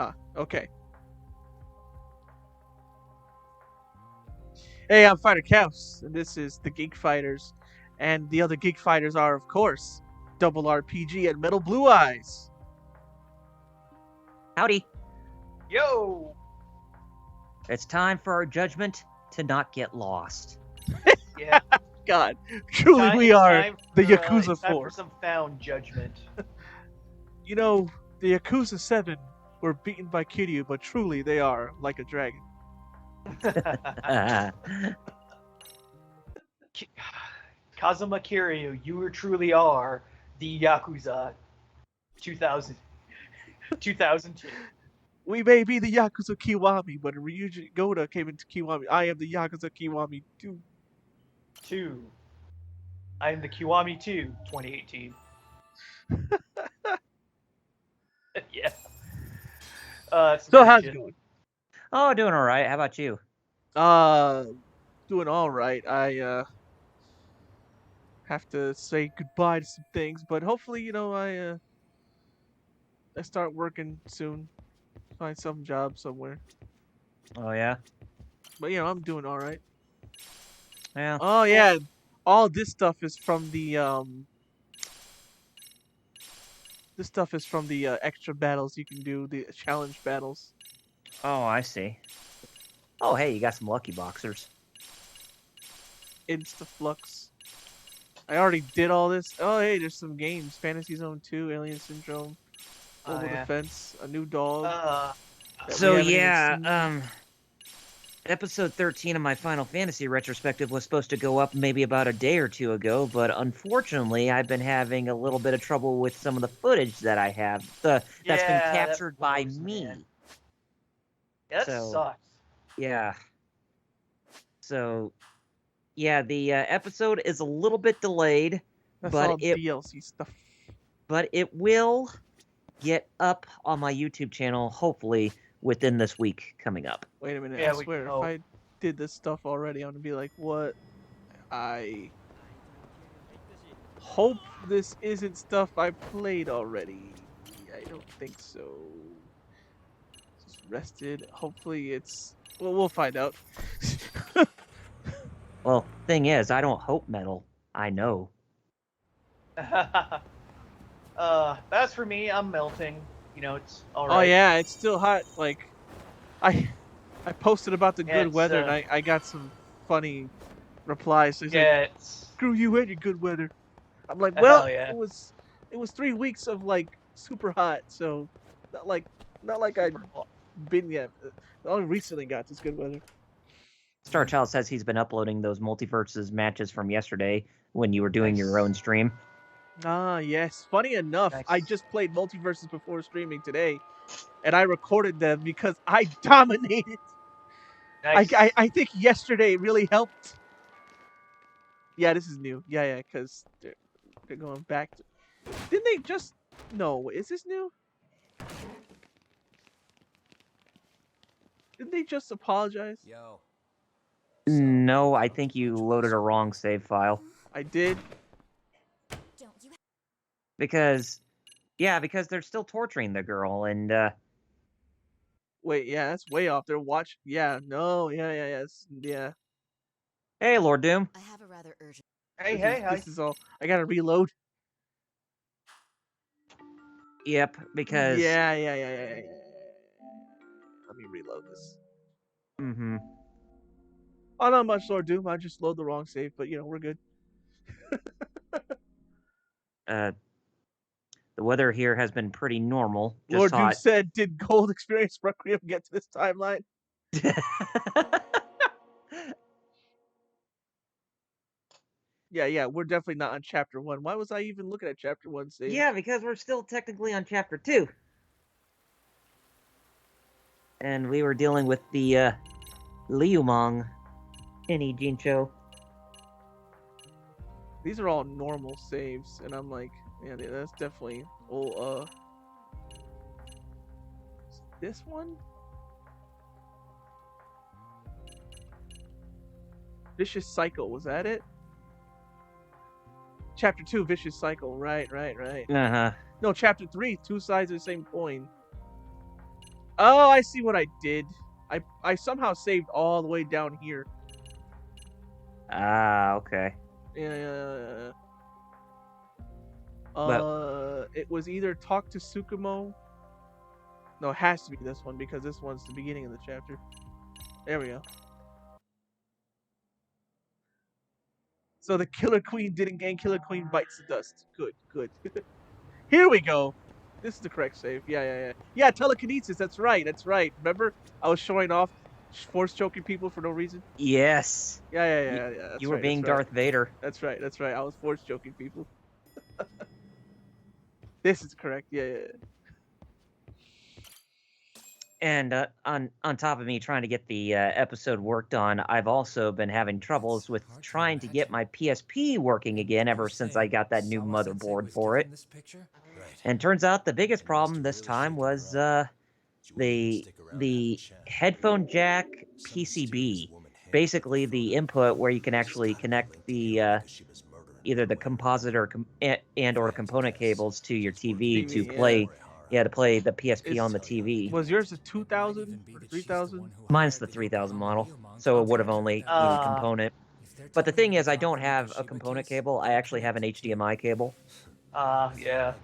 Ah, okay. Hey, I'm Fighter Chaos, and this is the Geek Fighters. And the other Geek Fighters are, of course, Double RPG and Metal Blue Eyes. Howdy. Yo! It's time for our judgment to not get lost. Yeah. God, truly we are the Yakuza it's time 4. for some found judgment. You know, the Yakuza 7 were beaten by Kiryu, but truly they are like a dragon. Kazuma Kiryu, you truly are the Yakuza 2002. We may be the Yakuza Kiwami, but Ryuji Goda came into Kiwami. I am the Yakuza Kiwami too. 2. I am the Kiwami 2, 2018. Yeah. So how's it going? Oh, doing all right. How about you? Doing all right. I have to say goodbye to some things, but hopefully, I start working soon. Find some job somewhere. Oh yeah. But I'm doing all right. Yeah. Oh yeah, all this stuff is from the This stuff is from the extra battles you can do, the challenge battles. Oh, I see. Oh, hey, you got some lucky boxers. Instaflux. I already did all this. Oh hey, there's some games: Fantasy Zone 2, Alien Syndrome, Global Defense, a new dog. So yeah, episode 13 of my Final Fantasy retrospective was supposed to go up maybe about a day or two ago, but unfortunately, I've been having a little bit of trouble with some of the footage that I have that's been captured by me. Man. Yeah, that sucks. Yeah. So, yeah, the episode is a little bit delayed, That's all DLC stuff. But it will get up on my YouTube channel, hopefully, within this week coming up. Wait a minute, I swear, if I did this stuff already, I'm gonna be like, what? I hope this isn't stuff I played already. I don't think so. Just rested. Hopefully it's... Well, we'll find out. Well, thing is, I don't hope metal. I know. As for me, I'm melting. It's alright. Oh yeah, it's still hot. Like, I posted about the good weather, and I got some funny replies. So he's like, screw you and your good weather. I'm like, well, it was 3 weeks of like super hot, so not like I've been yet. I only recently got this good weather. Starchild says he's been uploading those Multiverses matches from yesterday when you were doing your own stream. Ah, yes. Funny enough, I just played Multiverses before streaming today, and I recorded them because I dominated. Nice. I think yesterday really helped. Yeah, this is new. Yeah, because they're going back to... Didn't they just... No, is this new? Didn't they just apologize? Yo. No, I think you loaded a wrong save file. I did? Because they're still torturing the girl, and, Wait, yeah, that's way off. They're yeah, yeah. Hey, Lord Doom. I have a rather urgent... Hey. This is all... I gotta reload. Yep, because... Yeah. Let me reload this. Mm-hmm. Oh, not much, Lord Doom. I just load the wrong save, but, we're good. The weather here has been pretty normal. Just Lord hot. Doom said, did Gold Experience Requiem get to this timeline? Yeah, we're definitely not on Chapter 1. Why was I even looking at Chapter 1 save? Yeah, because we're still technically on Chapter 2. And we were dealing with the, Liumang Penny Jincho. These are all normal saves, and I'm like, yeah, that's definitely... Oh, this one? Vicious Cycle, was that it? Chapter 2, Vicious Cycle, right. Uh-huh. No, Chapter 3, two sides of the same coin. Oh, I see what I did. I somehow saved all the way down here. Ah, okay. Yeah. But it was either talk to Tsukumo. No, it has to be this one because this one's the beginning of the chapter. There we go. So the Killer Queen didn't gain. Killer Queen bites the dust. Good. Here we go. This is the correct save. Yeah, telekinesis. That's right. Remember, I was showing off force choking people for no reason. yes. Yeah. That's you were being Darth Vader. That's right. I was force choking people. This is correct. Yeah. And on top of me trying to get the episode worked on, I've also been having troubles with trying to get my PSP working again ever since I got that new motherboard for it. And turns out the biggest problem this time was the headphone jack PCB. Basically, the input where you can actually connect the either the composite or or component cables to your TV to play. Yeah, to play the PSP on the TV. Was yours a 2000 or 3000? Mine's the 3000 model, so it would have only needed a component. But the thing is, I don't have a component cable. I actually have an HDMI cable. Yeah.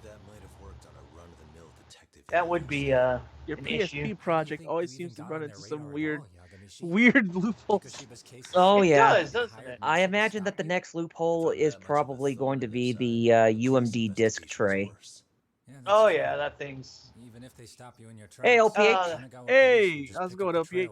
That would be your PSP issue. project always seems to run into some weird loopholes. Oh yeah, it does, doesn't it? I imagine that the next loophole is probably going to be the UMD disc tray. Oh yeah, that thing's. Even if they stop you in your tracks. Hey LPH. Hey, how's it going, LPH?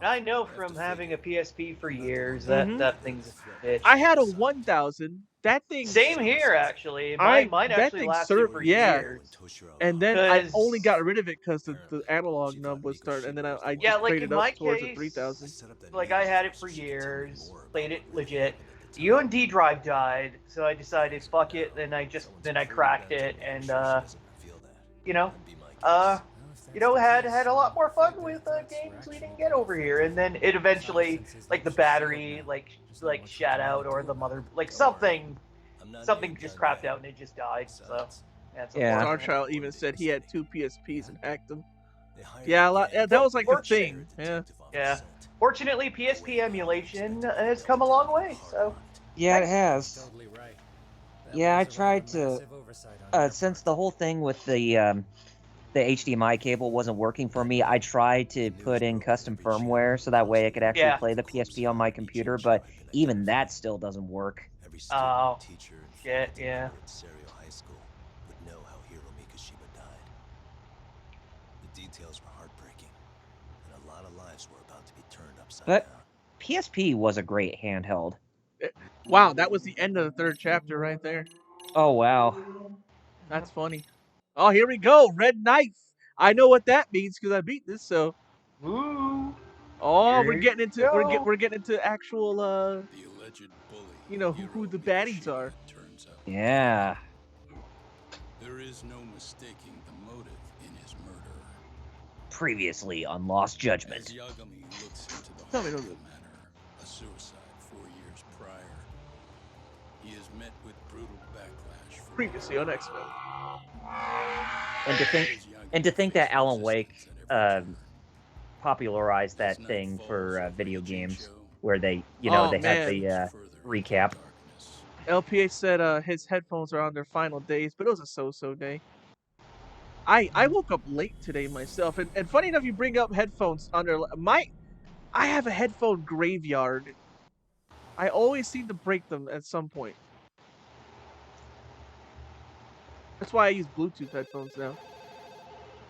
I know from having a PSP for years that that thing's a bitch. I had a 1000. That thing. Same here, actually. Mine actually lasted for years. And then I only got rid of it because the analog nub was started, and then I just traded up towards a 3000. Like I had it for years, played it legit. The UMD drive died, so I decided fuck it. Then I cracked it, and had a lot more fun with games we didn't get over here. And then it eventually, like the battery, like shut out, or the mother, like something just crapped out and it just died. So yeah. Star Child even said he had 2 PSPs and hacked them. Yeah, that was like a thing. Yeah. Fortunately, PSP emulation has come a long way. So. Yeah, it has. Yeah, I tried to. Since the whole thing with the HDMI cable wasn't working for me, I tried to put in custom firmware so that way I could actually play the PSP on my computer, but even that still doesn't work. Oh, shit, yeah. But PSP was a great handheld. Wow, that was the end of the 3rd chapter right there. Oh, wow. That's funny. Oh, here we go. Red Knife. I know what that means because I beat this, so. Ooh. Oh, we're getting into actual who the baddies are. Yeah. There is no mistaking the motive in his murder. Previously on Lost Judgment. As Yagami looks into the Hospital Manor, a suicide 4 years prior, he is met with brutal backlash. Previously on X-Men. And to think that Alan Wake popularized that thing for video games, where they had the recap. LPH said his headphones are on their final days, but it was a so-so day. I woke up late today myself, and funny enough, you bring up headphones under I have a headphone graveyard. I always seem to break them at some point. That's why I use Bluetooth headphones now.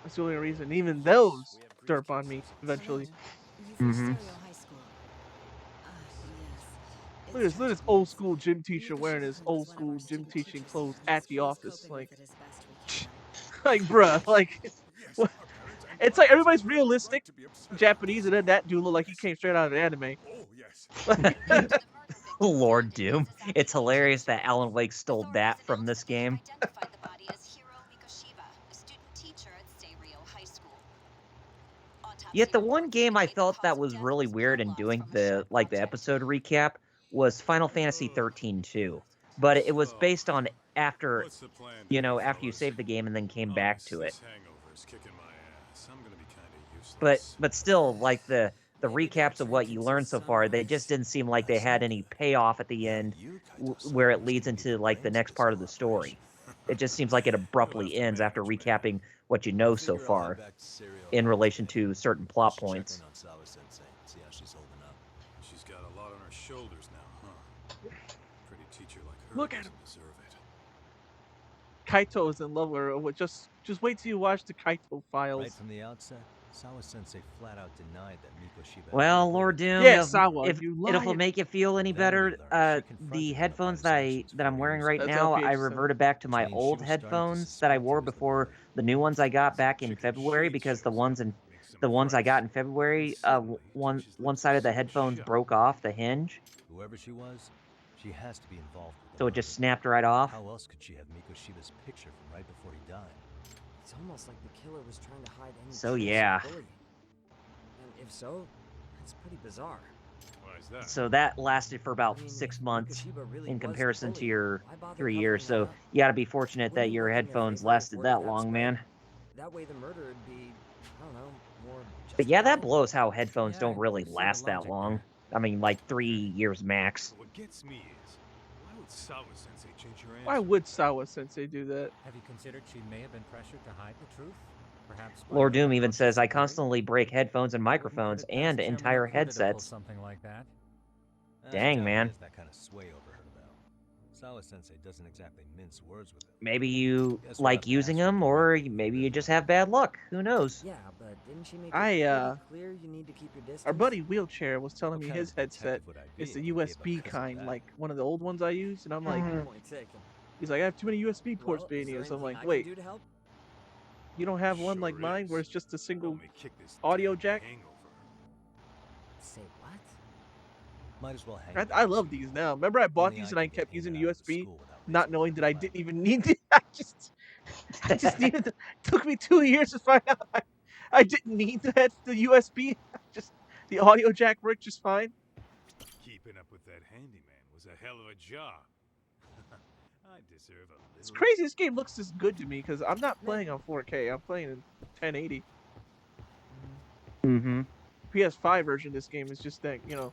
That's the only reason. Even those derp on me eventually. Mm-hmm. Look at this old school gym teacher wearing his old school gym teaching clothes at the office. Like bruh, like, what? It's like everybody's realistic Japanese, and then that dude look like he came straight out of an anime. Lord Doom. It's hilarious that Alan Wake stole that from this game. Yet the one game I felt that was really weird in doing the episode recap was Final Fantasy 13-2. But it was based on after you saved the game and then came back to it. Hangover is kicking my ass. I'm gonna be but still, like the recaps of what you learned so far, they just didn't seem like they had any payoff at the end, where it leads into like the next part of the story. It just seems like it abruptly ends after recapping what you know so far in relation to certain plot points. She's got a lot on her shoulders now, huh? Pretty teacher like her. Look at him. Deserve it. Kaito is in love with her. Just wait till you watch the Kaito Files. Right from the outset, Sawa-sensei flat out denied that Mikoshiba. Well, Lord Doom, Yeah, Sawa, if you it'll lied. make you feel any better, the headphones that I'm wearing right That's now, I LPH, so- reverted back to my old headphones that I wore before the new ones I got back in February, because the ones I got in February, one side of the headphones broke off the hinge, Whoever she was, she has to be involved with so it just snapped right off. How else could she have Mikoshiba's picture from right before he died? It's almost like the killer was trying to hide any So, trace of yeah. bullying. And if so, that's pretty bizarre. Why is that? So that lasted for about I mean, 6 months Mikoshiba really in was the comparison to bully. your Why bother 3 covering years, that so up? you gotta be fortunate that Wouldn't your work in their headphones favor lasted if that word got long, spread. man. That way the murder would be, I don't know, more But yeah, that justifiable. blows how headphones Yeah, don't I really see the last that logic long. there. I mean, like 3 years max. What gets me is, why would Sawa-sensei change her answer? Why would Sawa-sensei do that? Have you considered she may have been pressured to hide the truth? Perhaps by Lord Doom another even conscious says, I bully? constantly break headphones and I wouldn't put microphones it past and Chairman entire Okuda to pull headsets. something like that. Dang, Doubt man. He has that kind of sway over her, though. Sawa-sensei doesn't exactly mince words with him. Maybe you Guess we'll like have to using ask her them, directly or if maybe we you just have bad luck. Who knows? Yeah, but didn't she make it I, pretty clear you need to keep your distance? Our buddy Wheelchair was telling What me kind his of headset detective would I is be the if I gave USB up 'cause of kind, that? like one of the old ones I used, and I'm like, Point taken. he's like, I have too many USB ports Well, being is there here, so I'm anything like, I can wait, do to help? you don't have one like Sure mine where is. it's just a single Help me kick this audio damn jack? hangover. Say what? Might as well hang I back love soon. these now. Remember I bought Only these and I could get kept in using and the out of USB, school without not raising knowing my that I flag. didn't even need it. I just needed it. Took me 2 years to find out I didn't need the USB. Just the audio jack worked just fine. Keeping up with that handyman was a hell of a job. I deserve a little. It's crazy this game looks this good to me because I'm not playing on 4K. I'm playing in 1080. Mm-hmm. PS5 version of this game is just that, you know.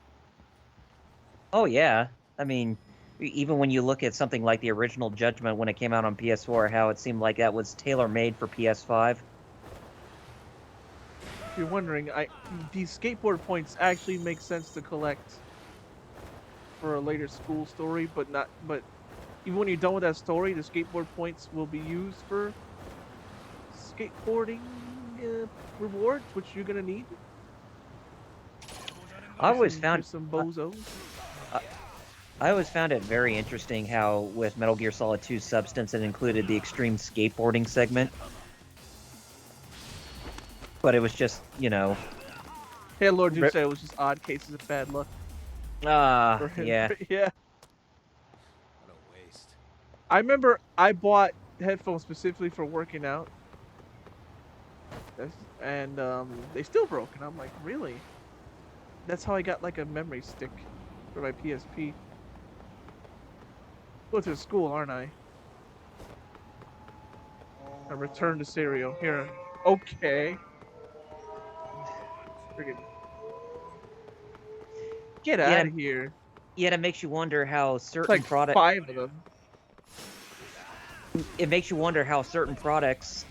Oh, yeah. I mean, even when you look at something like the original Judgment when it came out on PS4, how it seemed like that was tailor-made for PS5. If you're wondering, these skateboard points actually make sense to collect for a later school story, but even when you're done with that story, the skateboard points will be used for skateboarding rewards, which you're gonna need. I always Here's found some bozos. I always found it very interesting how with Metal Gear Solid 2 Substance it included the extreme skateboarding segment. But it was just, you know... Hey, Lord Dude said it was just odd cases of bad luck. yeah. Yeah. What a waste. I remember I bought headphones specifically for working out. And they still broke, and I'm like, really? That's how I got like a memory stick for my PSP. Go to school, aren't I? I return to cereal. Here. Okay. Friggin' get out of here. Yet it makes you wonder how It's certain like products... 5 of them. It makes you wonder how certain products,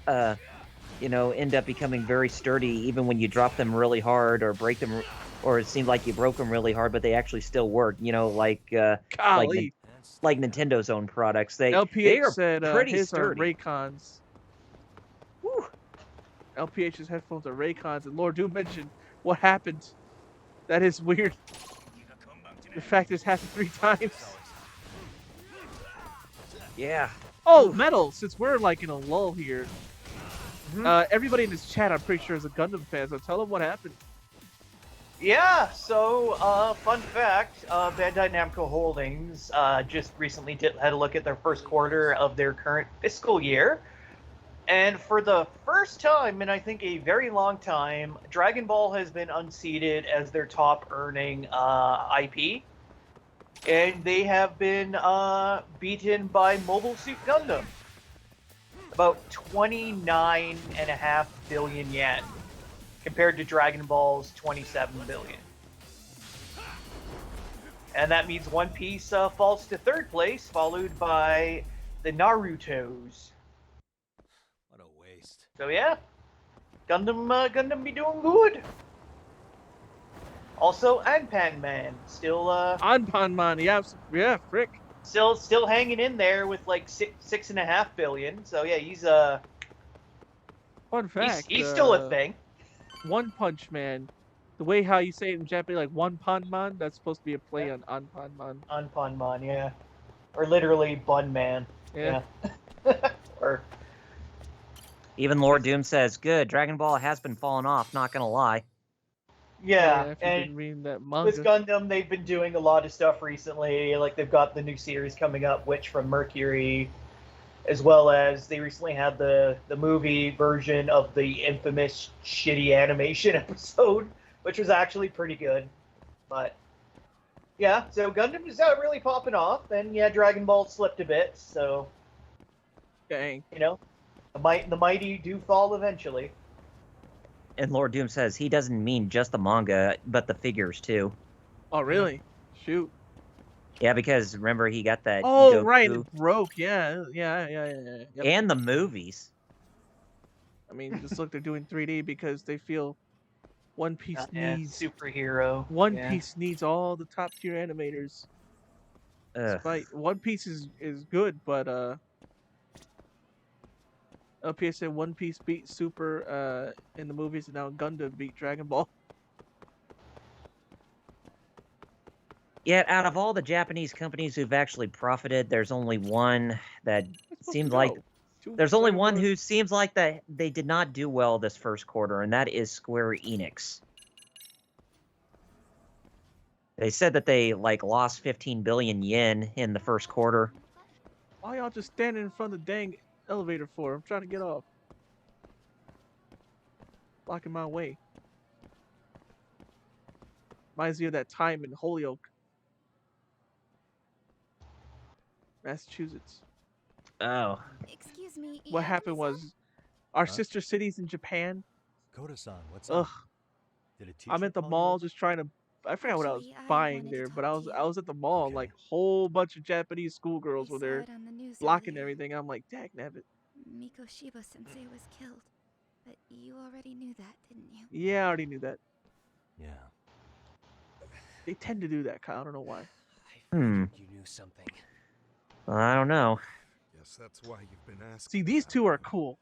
you know, end up becoming very sturdy even when you drop them really hard or break them, or it seemed like you broke them really hard, but they actually still work. You know, like Golly. like Nintendo's own products. They LPH are said pretty his are sturdy. Raycons. Whew. LPH's headphones are Raycons, and Lord Doom mentioned what happened. That is weird. The fact this happened 3 times. Yeah. Oh, Metal, since we're like in a lull here, everybody in this chat I'm pretty sure is a Gundam fan, so tell them what happened. Yeah, so, fun fact, Bandai Namco Holdings just recently had a look at their first quarter of their current fiscal year. And for the first time in, I think, a very long time, Dragon Ball has been unseated as their top earning IP. And they have been beaten by Mobile Suit Gundam. About 29.5 billion yen. compared to Dragon Ball's 27 billion. And that means One Piece falls to 3rd place, followed by the Naruto's. What a waste. So yeah, Gundam be doing good. Also, Anpan Man still Anpan Man, yeah, frick. Still hanging in there with like 6.5 billion. So yeah, he's Fun fact. He's still a thing. One Punch Man. The way how you say it in Japanese, like One Pan Man, that's supposed to be a play on Anpan Man. Anpan Man, yeah. Or literally Bun Man. Yeah. Or even Lord Doom says, "Good, Dragon Ball has been falling off. Not gonna lie." Yeah, if you've been reading that manga. With Gundam, they've been doing a lot of stuff recently. Like they've got the new series coming up, Witch from Mercury, as well as they recently had the movie version of the infamous shitty animation episode, which was actually pretty good. But yeah, so Gundam is really popping off, and yeah, Dragon Ball slipped a bit. So dang, you know, the mighty do fall eventually. And Lord Doom says he doesn't mean just the manga, but the figures too. Oh, really? Shoot. Yeah, because remember he got that. Oh, Goku, right, it broke. Yeah. Yep. And the movies. I mean, just look, they're doing 3D because they feel One Piece needs superhero. One Piece needs all the top tier animators. Ugh. Despite One Piece is good, but LPS said One Piece beat Super in the movies, and now Gundam beat Dragon Ball. Yet, out of all the Japanese companies who've actually profited, there's only one that seems like there's only one who seems like that they did not do well this first quarter, and that is Square Enix. They said that they lost 15 billion yen in the first quarter. Why y'all just standing in front of the dang elevator for? I'm trying to get off. Blocking my way. Reminds me of that time in Holyoke, Massachusetts. Oh. Excuse me. What happened was our sister cities in Japan. Koda-san, what's Ugh. up? Did a teacher I'm at the call mall you? just trying to. I forgot what I was buying there, but I was at the mall, and like whole bunch of Japanese schoolgirls were there, blocking everything. I'm like, dag nabbit. Miko Shiba Sensei was killed, but you already knew that, didn't you? Yeah, I already knew that. Yeah. They tend to do that, Kyle. I don't know why. You knew something. I don't know. Yes, that's why you've been asking. See, these two are cool.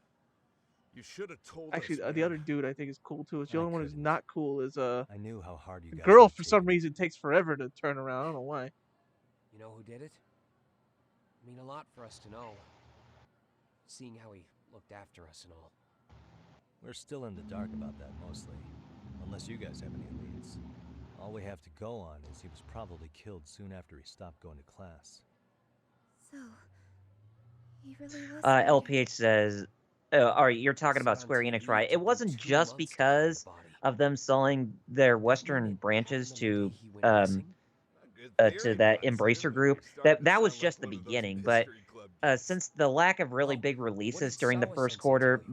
You should have told Actually, us, the other dude I think is cool too. It's the only one who's not cool is I knew how hard you the guys girl would for take some it. reason takes forever to turn around. I don't know why. You know who did it? I mean a lot for us to know. Seeing how he looked after us and all. We're still in the dark about that mostly, unless you guys have any leads. All we have to go on is he was probably killed soon after he stopped going to class. So, he really was. LPH says, alright, you're talking about Square Enix, right? It wasn't just because of them selling their Western branches to that Embracer group. That was just the beginning, but since the lack of really big releases during the first quarter,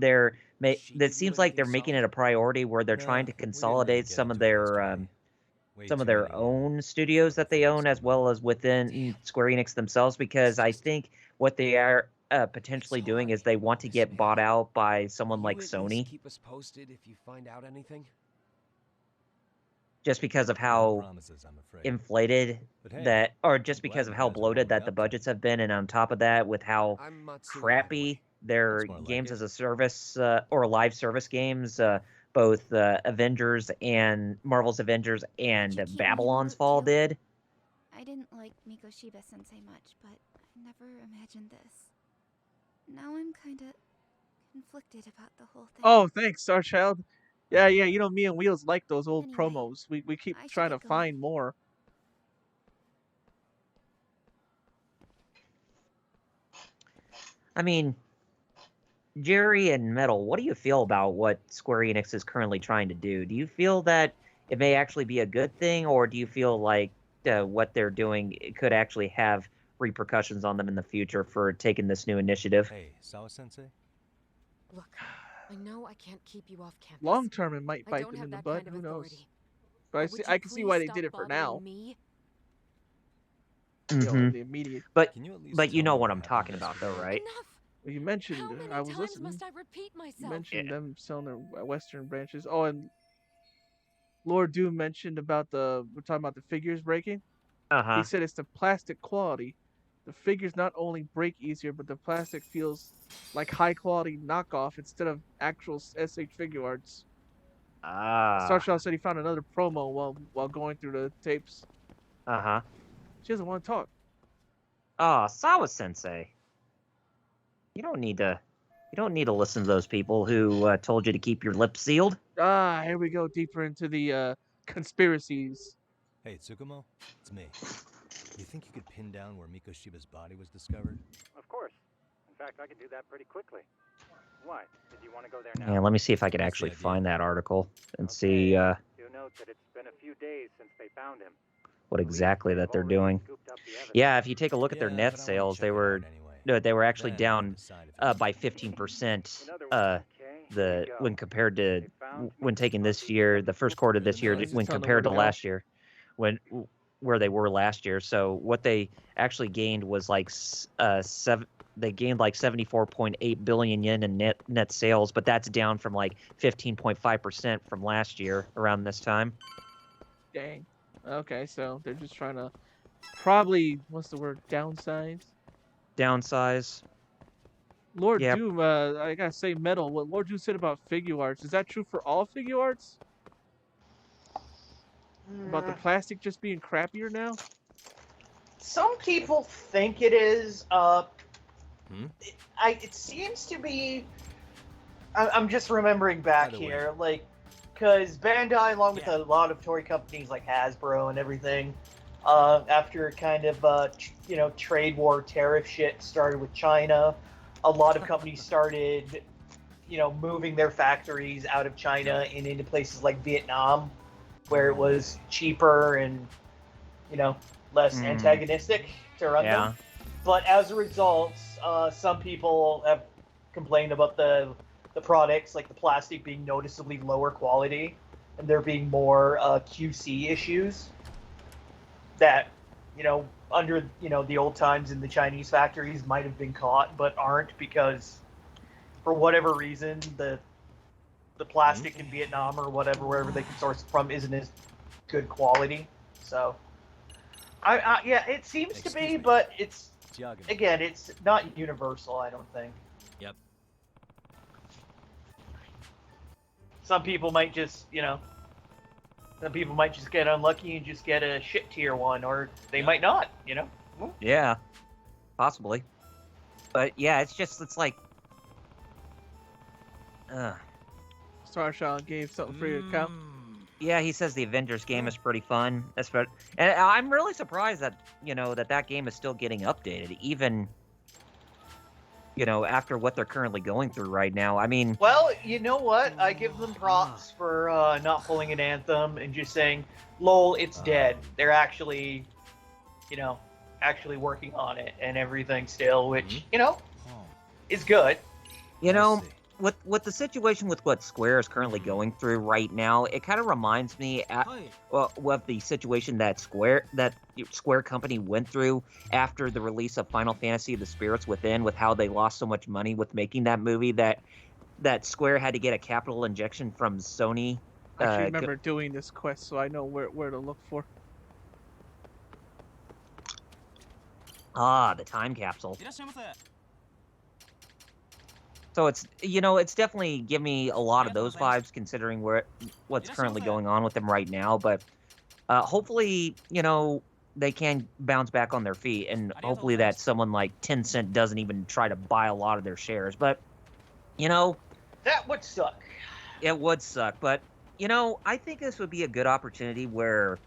it seems like they're making it a priority where they're trying to consolidate some of their own studios that they own, as well as within Square Enix themselves, because I think what they are potentially doing is they want to get bought out by someone like Sony. Keep us posted if you find out anything. Just because of how inflated or just because of how bloated that the budgets have been, and on top of that, with how crappy their games as a service or live service games, both Avengers and Marvel's Avengers and Babylon's Fall did. I didn't like Miko Shiba Sensei much, but I never imagined this. Now I'm kinda conflicted about the whole thing. Oh, thanks, Starchild. Yeah, you know, me and Wheels like those old promos. We keep trying to find more. I mean, Jerry and Metal, what do you feel about what Square Enix is currently trying to do? Do you feel that it may actually be a good thing, or do you feel like what they're doing could actually have repercussions on them in the future for taking this new initiative? Hey, Sawa-sensei? Look, I know I can't keep you off campus. Long term, it might I bite don't them have in the that butt. kind of Who knows? authority. But Would I you can see why please they stop did it for bothering now. me? You know, in the immediate. But Can you at least but you tell know me what what I'm happened talking about, though, yesterday? right? Enough! Well, you mentioned. How many I was times listening. must I repeat You myself? mentioned them selling their Western branches. Oh, and Lord Doom mentioned about we're talking about the figures breaking. He said it's the plastic quality. The figures not only break easier, but the plastic feels like high quality knockoff instead of actual SH figure arts. Starshaw said he found another promo while going through the tapes. She doesn't want to talk. Sawa-sensei. You don't need to listen to those people who told you to keep your lips sealed. Here we go deeper into the conspiracies. Hey, Tsukumo, it's me. You think you could pin down where Mikoshiba's body was discovered? Of course. In fact, I could do that pretty quickly. Why? Did you want to go there now? Yeah, let me see if I could actually find that article and see Do note that it's been a few days since they found him. what exactly that they're doing. Yeah, if you take a look at their net sales, they were actually down by 15%. When compared to taking this year, the first quarter of this year, when compared to last year, where they were last year. So what they actually gained was like they gained like 74.8 billion yen in net sales, but that's down from like 15.5% from last year around this time. Dang. Okay, so they're just trying to probably, what's the word, downsize? Lord Doom, I gotta say metal. What Lord Doom said about figure arts, is that true for all figure arts? About the plastic just being crappier now? Some people think it is. It seems to be. I'm just remembering back here, like, because Bandai, along with a lot of toy companies like Hasbro and everything, after kind of trade war tariff shit started with China, a lot of companies started, moving their factories out of China and into places like Vietnam, where it was cheaper and less antagonistic to run them. But as a result, some people have complained about the products, like the plastic being noticeably lower quality, and there being more QC issues that, under, the old times in the Chinese factories might have been caught, but aren't because, for whatever reason, the plastic in Vietnam or wherever they can source it from, isn't as good quality. So, yeah, it seems to be, but it's, again, it's not universal, I don't think. Yep. Some people might just, get unlucky and just get a shit tier one, or they might not, Yeah, possibly. But yeah, it's like, Starshaw gave something for your account. Yeah, he says the Avengers game is pretty fun. And I'm really surprised that, that game is still getting updated, even, after what they're currently going through right now. I mean... Well, you know what? I give them props for not pulling an Anthem and just saying, lol, it's dead. They're actually, working on it and everything still, which, is good. With the situation with what Square is currently going through right now, it kind of reminds me of the situation that Square Company went through after the release of Final Fantasy: The Spirits Within, with how they lost so much money with making that movie that Square had to get a capital injection from Sony. I actually remember doing this quest, so I know where to look for. The time capsule. So it's definitely give me a lot of those vibes, considering what's currently going on with them right now. But hopefully, they can bounce back on their feet, and hopefully that someone like Tencent doesn't even try to buy a lot of their shares. But that would suck. It would suck, but I think this would be a good opportunity where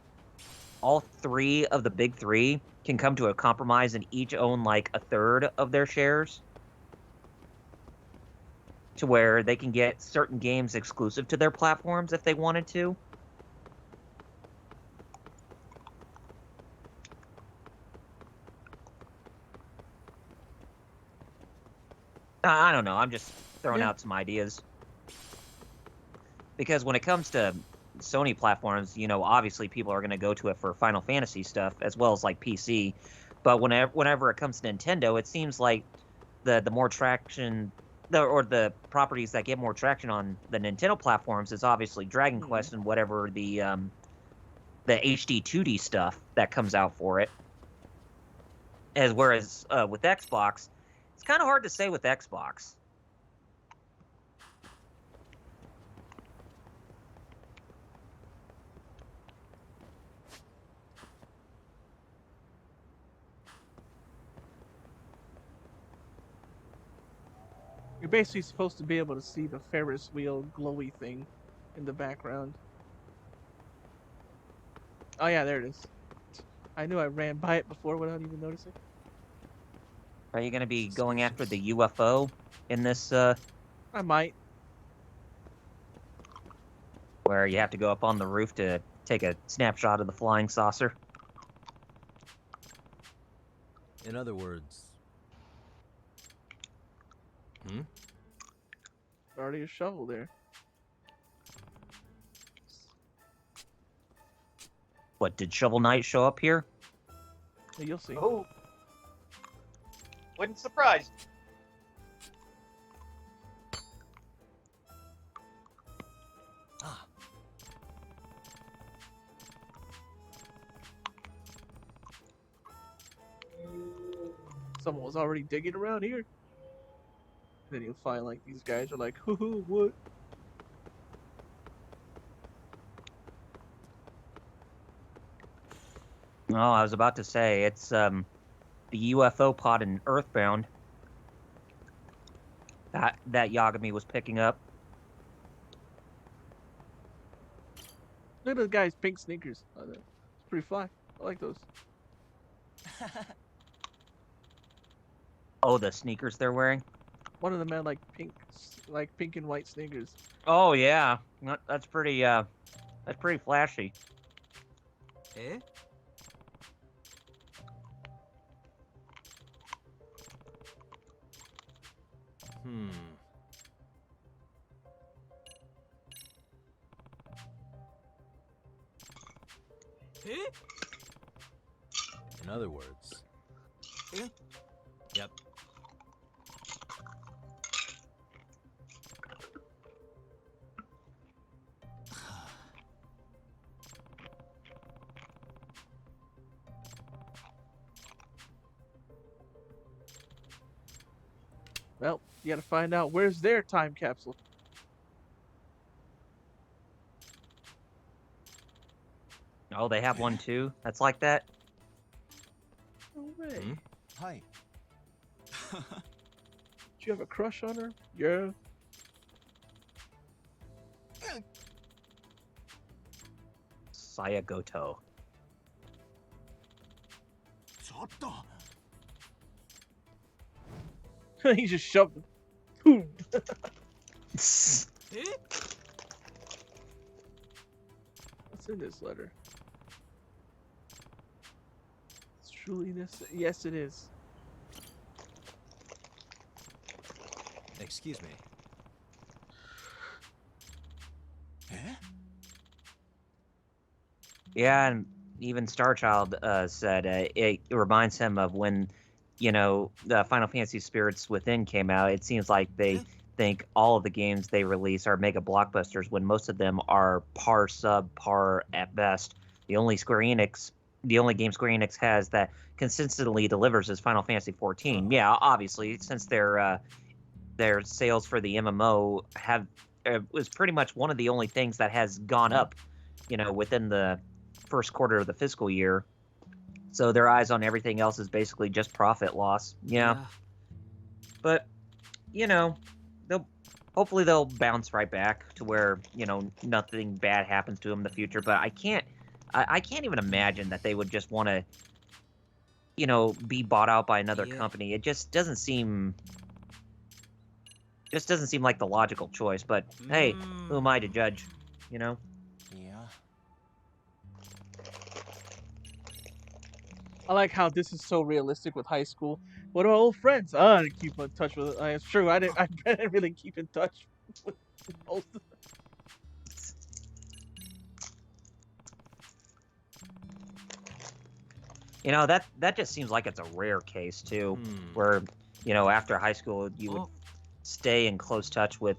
all three of the big three can come to a compromise and each own like a third of their shares, to where they can get certain games exclusive to their platforms if they wanted to. I don't know. I'm just throwing out some ideas. because when it comes to Sony platforms, you know, obviously people are going to go to it for Final Fantasy stuff as well as like PC. But whenever it comes to Nintendo, it seems like the more traction, or the properties that get more traction on the Nintendo platforms is obviously Dragon Quest and whatever the HD 2D stuff that comes out for it. Whereas with Xbox, it's kind of hard to say with Xbox. You're basically supposed to be able to see the Ferris wheel glowy thing in the background. Oh yeah, there it is. I knew I ran by it before without even noticing. Are you going to be going after the UFO in this? I might. Where you have to go up on the roof to take a snapshot of the flying saucer? In other words... Already a shovel there. What, did Shovel Knight show up here? Yeah, you'll see. Oh. Wouldn't surprise. Someone was already digging around here. Then you'll find like these guys are like, hoo, what? Oh, I was about to say, it's the UFO pod in Earthbound that Yagami was picking up. Look at the guy's pink sneakers. It's pretty fly. I like those. Oh, the sneakers they're wearing? One of them had like pink and white sneakers. Oh yeah, that's pretty flashy. Eh? In other words... Yep. Well, you gotta find out where's their time capsule. Oh, they have one too? That's like that? No way. Hi. Did you have a crush on her? Yeah. Sayagoto. He just shoved him. Boom. What's in this letter? It's truly this. Yes, it is. Excuse me. Yeah, and even Starchild said it reminds him of when, you know, the Final Fantasy Spirits Within came out. It seems like they think all of the games they release are mega blockbusters when most of them are subpar at best. The only game Square Enix has that consistently delivers is Final Fantasy 14. Yeah, obviously, since their sales for the MMO was pretty much one of the only things that has gone up, you know, within the first quarter of the fiscal year. So their eyes on everything else is basically just profit loss. Yeah. But, you know, hopefully they'll bounce right back to where, you know, nothing bad happens to them in the future. But I can't even imagine that they would just want to, you know, be bought out by another company. It just doesn't seem like the logical choice. But hey, who am I to judge, you know? I like how this is so realistic with high school. What are old friends? I didn't keep in touch with. It's true. I didn't really keep in touch with most of them. You know, that just seems like it's a rare case too, where, you know, after high school you would stay in close touch with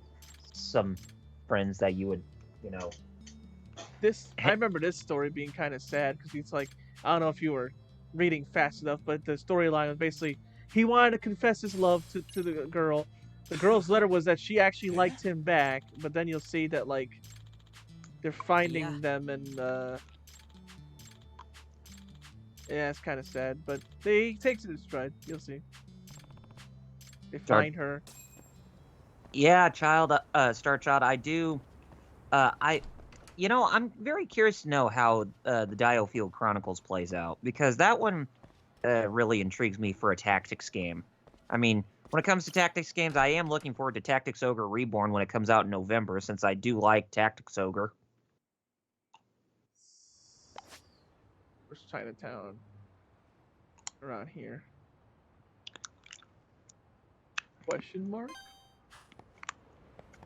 some friends that you would, you know. I remember this story being kind of sad because he's like, I don't know if you were reading fast enough, but the storyline was basically he wanted to confess his love to the girl. The girl's letter was that she actually liked him back, but then you'll see that like they're finding them and yeah, it's kind of sad, but he takes it in stride. You'll see. They find her. Yeah, Star Child. I do. You know, I'm very curious to know how the Diofield Chronicles plays out because that one really intrigues me for a tactics game. I mean, when it comes to tactics games, I am looking forward to Tactics Ogre Reborn when it comes out in November, since I do like Tactics Ogre. Where's Chinatown? Around here. Question mark?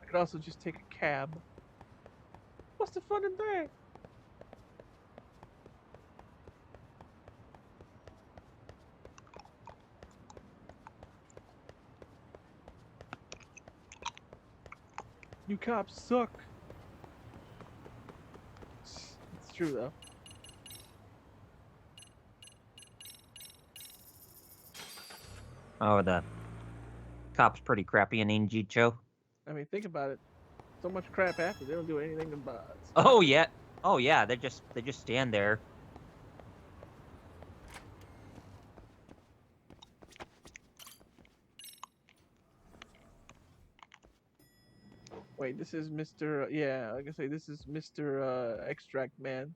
I could also just take a cab. What's the fun in that? You cops suck. It's true though. Oh, the cop's pretty crappy in Injicho. I mean, think about it. So much crap happens. They don't do anything about it. Oh yeah. Oh yeah. They just stand there. Wait, this is Mr. Yeah, like I say, this is Mr. Extract Man.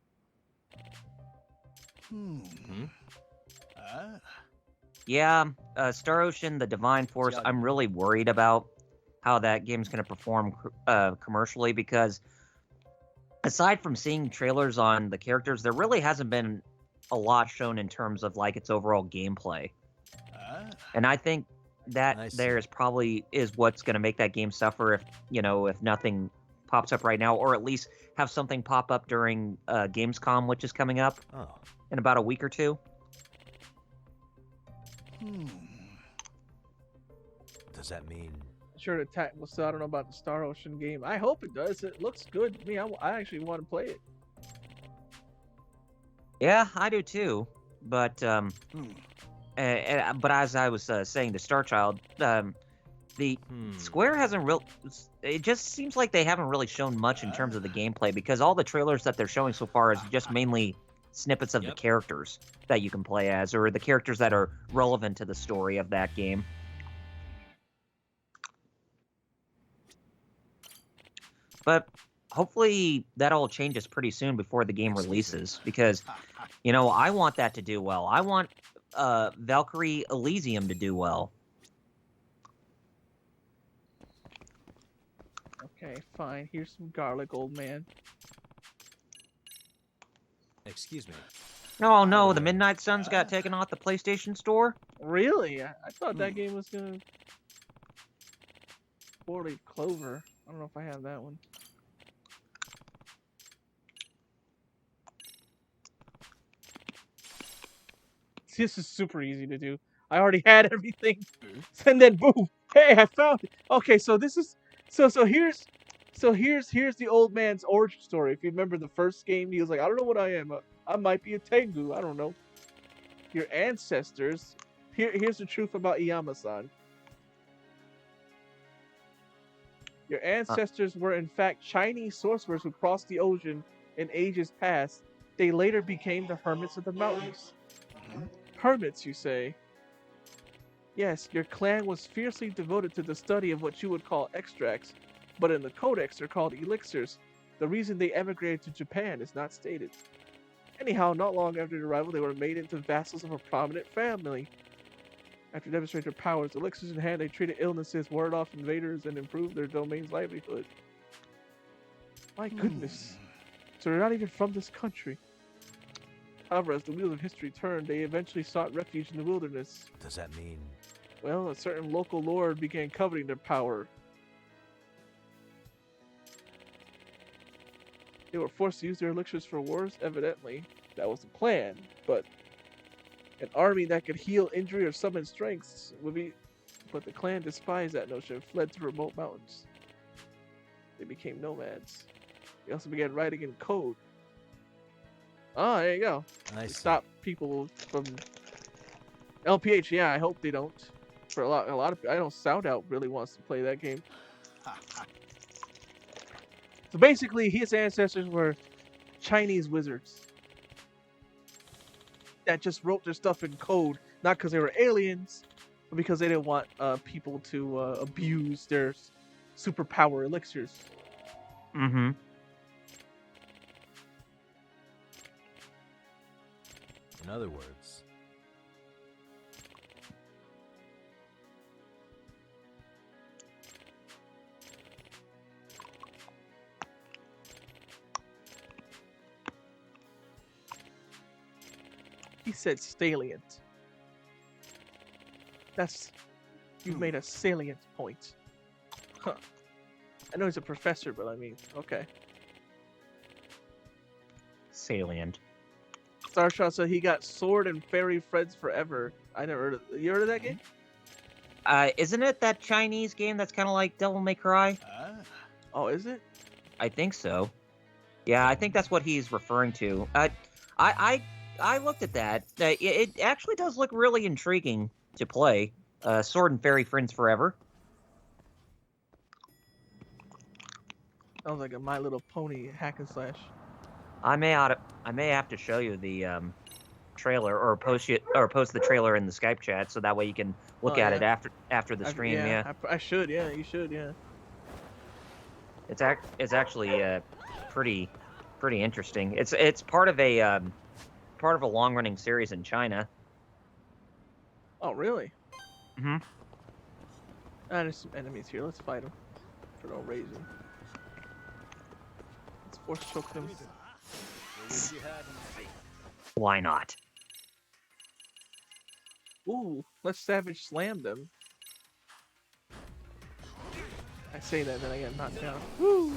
Yeah, Star Ocean, the Divine Force, I'm really worried about how that game's going to perform commercially because aside from seeing trailers on the characters, there really hasn't been a lot shown in terms of like its overall gameplay. And I think that there is what's going to make that game suffer if, you know, if nothing pops up right now, or at least have something pop up during Gamescom, which is coming up in about a week or two. Does that mean? Sure, to attack. Well, so I don't know about the Star Ocean game. I hope it does. It looks good to me. I actually want to play it. Yeah, I do too. But but as I was saying to Starchild, the Square hasn't it just seems like they haven't really shown much in terms of the gameplay because all the trailers that they're showing so far is just mainly snippets of the characters that you can play as, or the characters that are relevant to the story of that game. But hopefully that all changes pretty soon before the game releases, because, you know, I want that to do well. I want Valkyrie Elysium to do well. Okay, fine. Here's some garlic, old man. Excuse me. Oh no, the Midnight Suns got taken off the PlayStation Store? Really? I thought that game was gonna... 4-leaf clover. I don't know if I have that one. This is super easy to do. I already had everything. And then boom! Hey, I found it! Okay, so this is... So here's the old man's origin story. If you remember the first game, he was like, I don't know what I am. I might be a Tengu. I don't know. Your ancestors... Here's the truth about Iyama-san. Your ancestors were in fact Chinese sorcerers who crossed the ocean in ages past. They later became the hermits of the mountains. Hermits, you say? Yes, your clan was fiercely devoted to the study of what you would call extracts, but in the codex they're called elixirs. The reason they emigrated to Japan is not stated. Anyhow, not long after their arrival, they were made into vassals of a prominent family. After demonstrating their powers, elixirs in hand, they treated illnesses, warded off invaders, and improved their domain's livelihood. My goodness. So they're not even from this country. However, as the wheels of history turned, they eventually sought refuge in the wilderness. Does that mean? Well, a certain local lord began coveting their power. They were forced to use their elixirs for wars, evidently. That was the plan, but An army that could heal injury or summon strengths would be, but the clan despised that notion and fled to remote mountains. They became nomads. They also began writing in code. Oh, there you go. I Stop people from LPH. Yeah, I hope they don't. For a lot of I know Sound Out really wants to play that game. So basically, his ancestors were Chinese wizards that just wrote their stuff in code, not because they were aliens, but because they didn't want people to abuse their superpower elixirs. Mm-hmm. In other words, He said salient. That's... You've made a salient point. Huh. I know he's a professor, but I mean, okay. Salient. Starshot said he got Sword and Fairy Friends Forever. I never heard of... You heard of that game? Isn't it that Chinese game that's kind of like Devil May Cry? Oh, is it? I think so. Yeah, I think that's what he's referring to. I looked at that. It actually does look really intriguing to play. Sword and Fairy Friends Forever. Sounds like a My Little Pony hack and slash. I may have to show you the trailer or post the trailer in the Skype chat so that way you can look at it after the stream. I should. Yeah, you should. Yeah. It's actually pretty interesting. It's part of a long running series in China. Oh, really? Mm-hmm. There's some enemies here. Let's fight them for no reason. Let's force choke them. Why not? Ooh, let's savage slam them. I say that, then I get knocked down. Woo!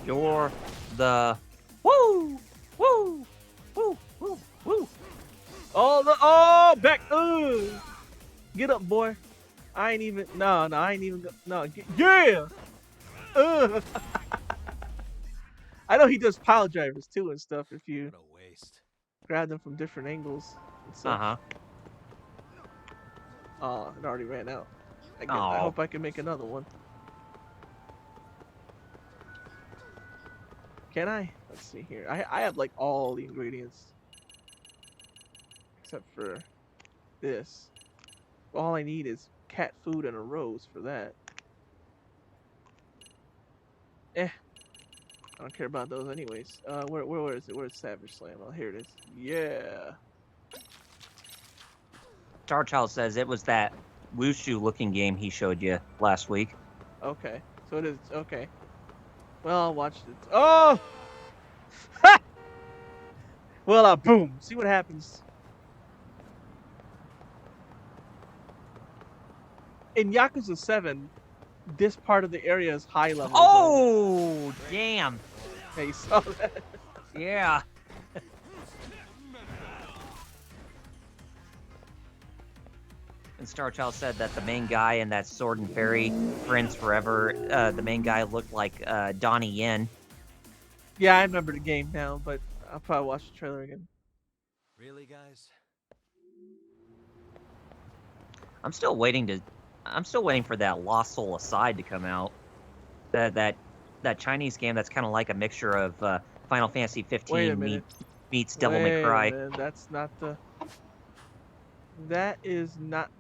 You're the woo woo woo woo woo. Back. Get up, boy. I ain't even. No, I ain't even. No, yeah. I know he does pile drivers too and stuff. If you what a waste. grab them from different angles. Oh, it already ran out. I hope I can make another one. Can I? Let's see here. I have like all the ingredients. Except for this. All I need is cat food and a rose for that. I don't care about those anyways. Where is it? Where's Savage Slam? Oh, here it is. Yeah. Starchild says it was that Wushu looking game he showed you last week. Okay. So it is. Okay. Well, I'll watch it. Oh! Well, boom. See what happens. In Yakuza 7, this part of the area is high level. Oh, damn. Yeah, you saw that? Yeah. And Starchild said that the main guy in that Sword and Fairy Friends Forever, the main guy looked like Donnie Yen. Yeah, I remember the game now, but I'll probably watch the trailer again. Really, guys? I'm still waiting for that Lost Soul Aside to come out. That Chinese game that's kind of like a mixture of Final Fantasy 15 meets Devil May Cry. Wait a minute. That's not the. That is not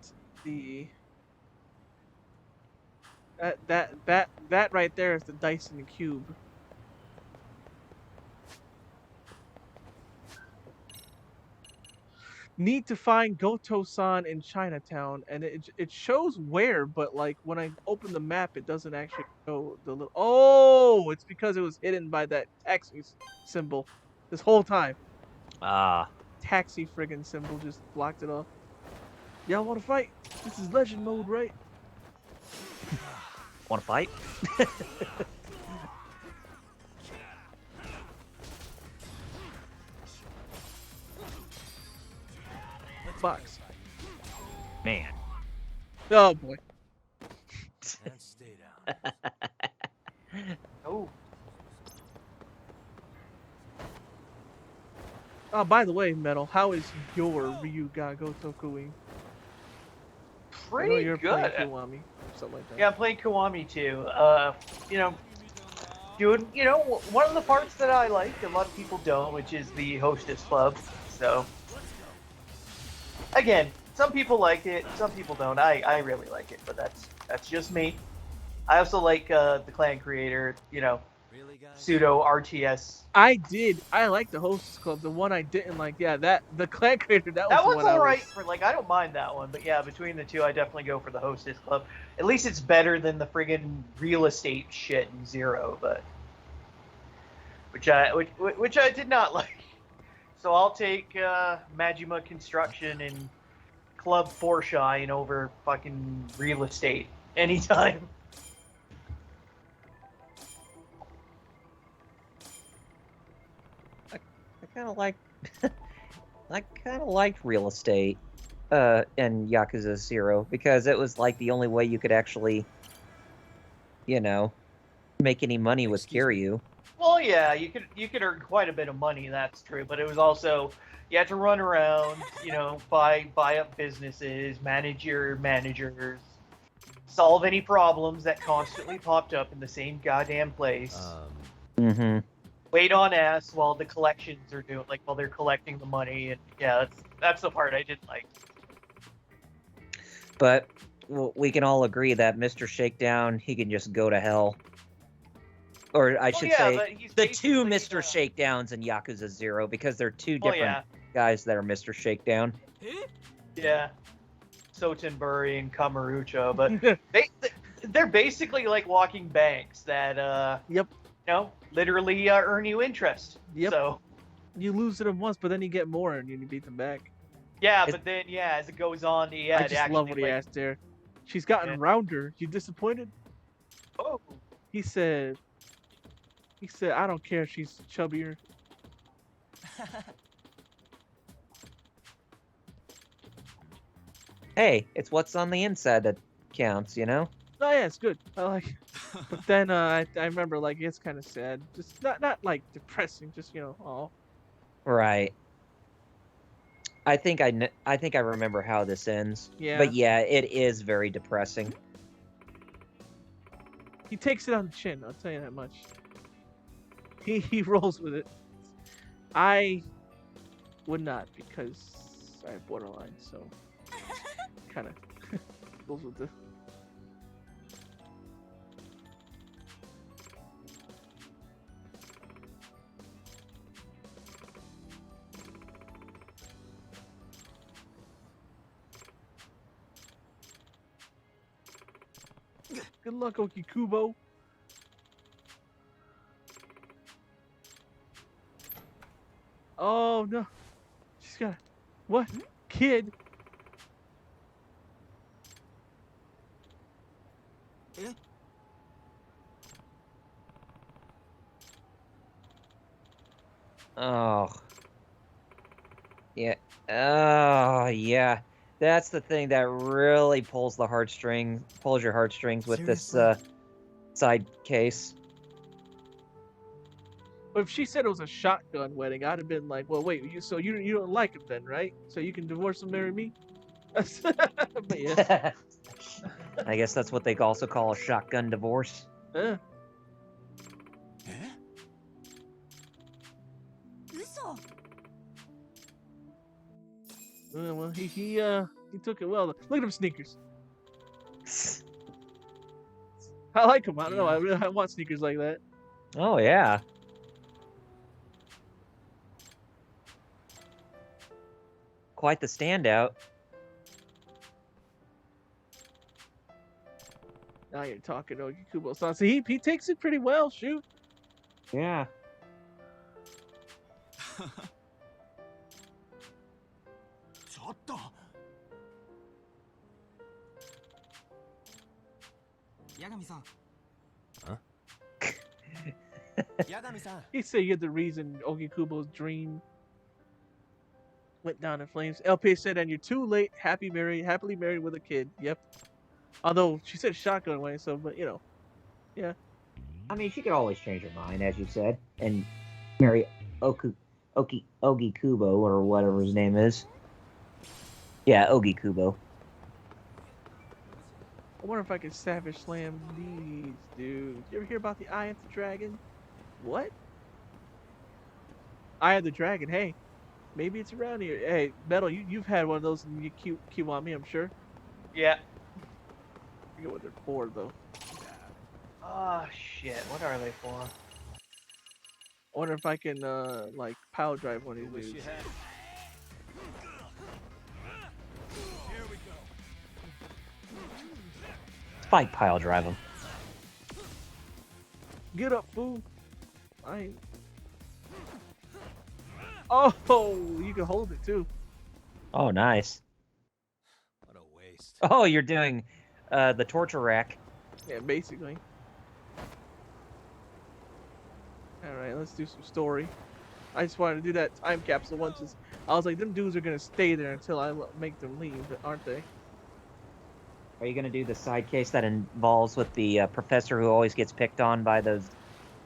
the. That right there is the Dyson Cube. Need to find Goto-san in Chinatown, and it shows where, but like when I open the map, it doesn't actually show the little. Oh, it's because it was hidden by that taxi symbol this whole time. Taxi friggin' symbol just blocked it off. Y'all want to fight? This is legend mode, right? Want to fight? box. Man. Oh boy. And stay down. Oh. Oh, by the way, Metal, how is your Ryu ga Gotokui? I know Pretty you're good. playing Kiwami, something like that. Yeah, I'm playing Kiwami too. You know, doing, one of the parts that I like, a lot of people don't, which is the Hostess Club. So, again, some people like it, some people don't. I really like it, but that's just me. I also like the clan creator, Really, guys? pseudo RTS. I like the Hostess Club. The one I didn't like, the clan creator, that was That the one's one alright for, I don't mind that one, but yeah, between the two, I definitely go for the Hostess Club. At least it's better than the friggin' real estate shit in Zero, but which I did not like. So I'll take Majima Construction and Club Forshine over fucking real estate anytime. I kind of like, I kind of liked real estate, in Yakuza 0 because it was like the only way you could actually, make any money with Kiryu. Well, yeah, you could earn quite a bit of money. That's true, but it was also you had to run around, buy up businesses, manage your managers, solve any problems that constantly popped up in the same goddamn place. Mm-hmm. Wait on ass while the collections are doing, while they're collecting the money, and yeah, that's the part I didn't like. But we can all agree that Mr. Shakedown, he can just go to hell. Or I should say, the two Mr. Shakedowns in Yakuza 0, because they're two different guys that are Mr. Shakedown. Yeah. Sotenburi and Kamurocho, but they're basically like walking banks that yep. Literally earn you interest. Yep. So you lose them once, but then you get more and you beat them back. Yeah, but then as it goes on, I just love what he asked there. She's gotten rounder. You disappointed? Oh. He said, I don't care if she's chubbier. Hey, it's what's on the inside that counts, Oh yeah, it's good. I like it. But then I remember it's kind of sad. Just not like depressing, just oh. Right. I think I remember how this ends. Yeah. But yeah, it is very depressing. He takes it on the chin, I'll tell you that much. He rolls with it. I would not, because I have borderline, so kind of rolls with it. Good luck, Okikubo. Oh no. She's got what? Kid? Yeah. Oh. Yeah. Oh, yeah. That's the thing that really pulls your heartstrings with this side case. But if she said it was a shotgun wedding, I'd have been like, well, wait, so you don't like him then, right? So you can divorce and marry me? But yeah. I guess that's what they also call a shotgun divorce. Yeah. Well, he took it well. Look at them sneakers. I like them. I don't know. I want sneakers like that. Oh yeah. Quite the standout. Now you're talking, Okikubo-san. So he takes it pretty well. Shoot. Yeah. Yagami-san. Huh? Yagami-san. He said you're the reason Okikubo's dream. went down in flames. LP said, and you're too late. Happily married with a kid. Yep. Although she said shotgun way, so but you know, yeah. I mean, she could always change her mind, as you said, and marry Ogi Kubo or whatever his name is. Yeah, Ogi Kubo. I wonder if I could Savage Slam these dudes. You ever hear about the Eye of the Dragon? What? Eye of the Dragon. Hey, maybe it's around here. Hey, Metal, you've had one of those in your Kiwami, I'm sure. Yeah. I forget what they're for though. Oh shit! What are they for? I wonder if I can like power drive one of these dudes. Spike pile drive him. Get up, fool! I ain't... Oh, you can hold it too. Oh, nice. What a waste. Oh, you're doing the torture rack. Yeah, basically. Alright, let's do some story. I just wanted to do that time capsule once. I was like, them dudes are gonna stay there until I make them leave, aren't they? Are you going to do the side case that involves with the professor who always gets picked on by those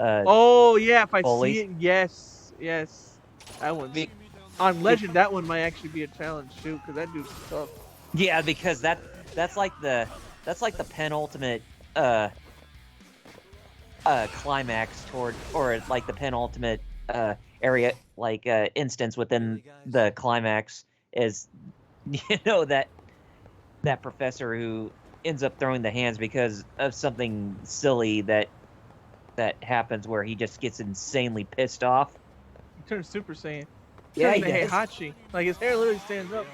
oh, yeah, if I bullies? see it, yes. That one's... On Legend, that one might actually be a challenge, too, because that dude's tough. Yeah, because that's like the penultimate climax toward, or like the penultimate area, like instance within the climax is, you know, that professor who ends up throwing the hands because of something silly that happens where he just gets insanely pissed off. He turns Super Saiyan. Yeah, he turns does. Heihachi. Like, his hair literally stands up.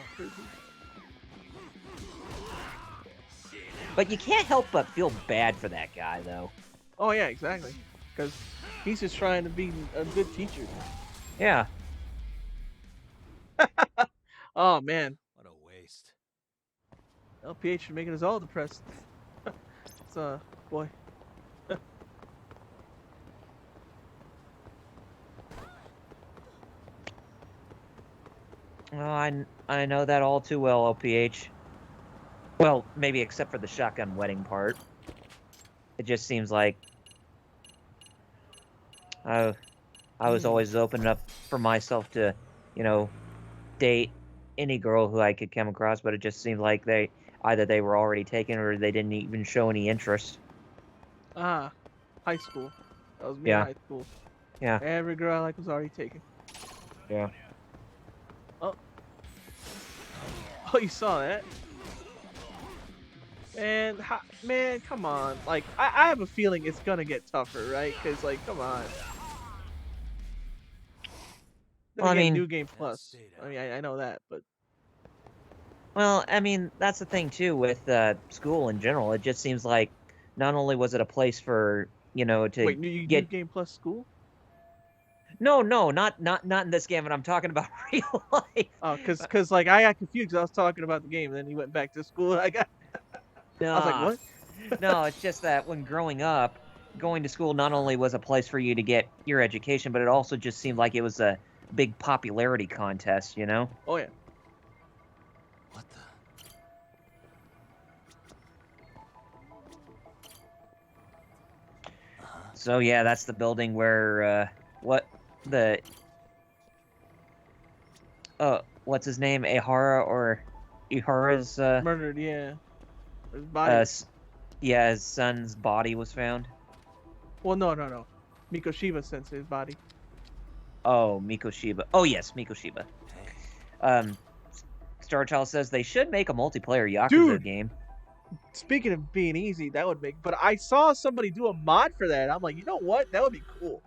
But you can't help but feel bad for that guy, though. Oh, yeah, exactly. Because he's just trying to be a good teacher. Yeah. Oh, man. What a waste. LPH are making us all depressed. It's, boy. Oh, I know that all too well, LPH. Well, maybe except for the shotgun wedding part. It just seems like I was always open up for myself to, you know, date any girl who I could come across, but it just seemed like either they were already taken or they didn't even show any interest. Ah, high school. That was me Yeah. in high school. Yeah. Every girl I liked was already taken. Yeah. Oh. Oh, you saw that? And man, come on. Like, I have a feeling it's gonna get tougher, right? Because, like, come on. Then Well, I mean, New Game Plus. I mean, I know that, but... Well, I mean, that's the thing, too, with school in general. It just seems like not only was it a place for, you know, to Wait, New Game Plus school? No, not in this game, but I'm talking about real life. Oh, because like, I got confused because I was talking about the game, and then he went back to school, and I was like, what? No, it's just that when growing up, going to school not only was a place for you to get your education, but it also just seemed like it was a big popularity contest, you know? Oh, yeah. What the? So, yeah, that's the building where, what's his name? Ihara's, murdered, yeah. His body. Yeah, his son's body was found. Well, no. Mikoshiba Sensei's body. Oh, Mikoshiba. Oh, yes, Mikoshiba. Starchild says they should make a multiplayer Yakuza game. Speaking of being easy, that would make... But I saw somebody do a mod for that. I'm like, you know what? That would be cool.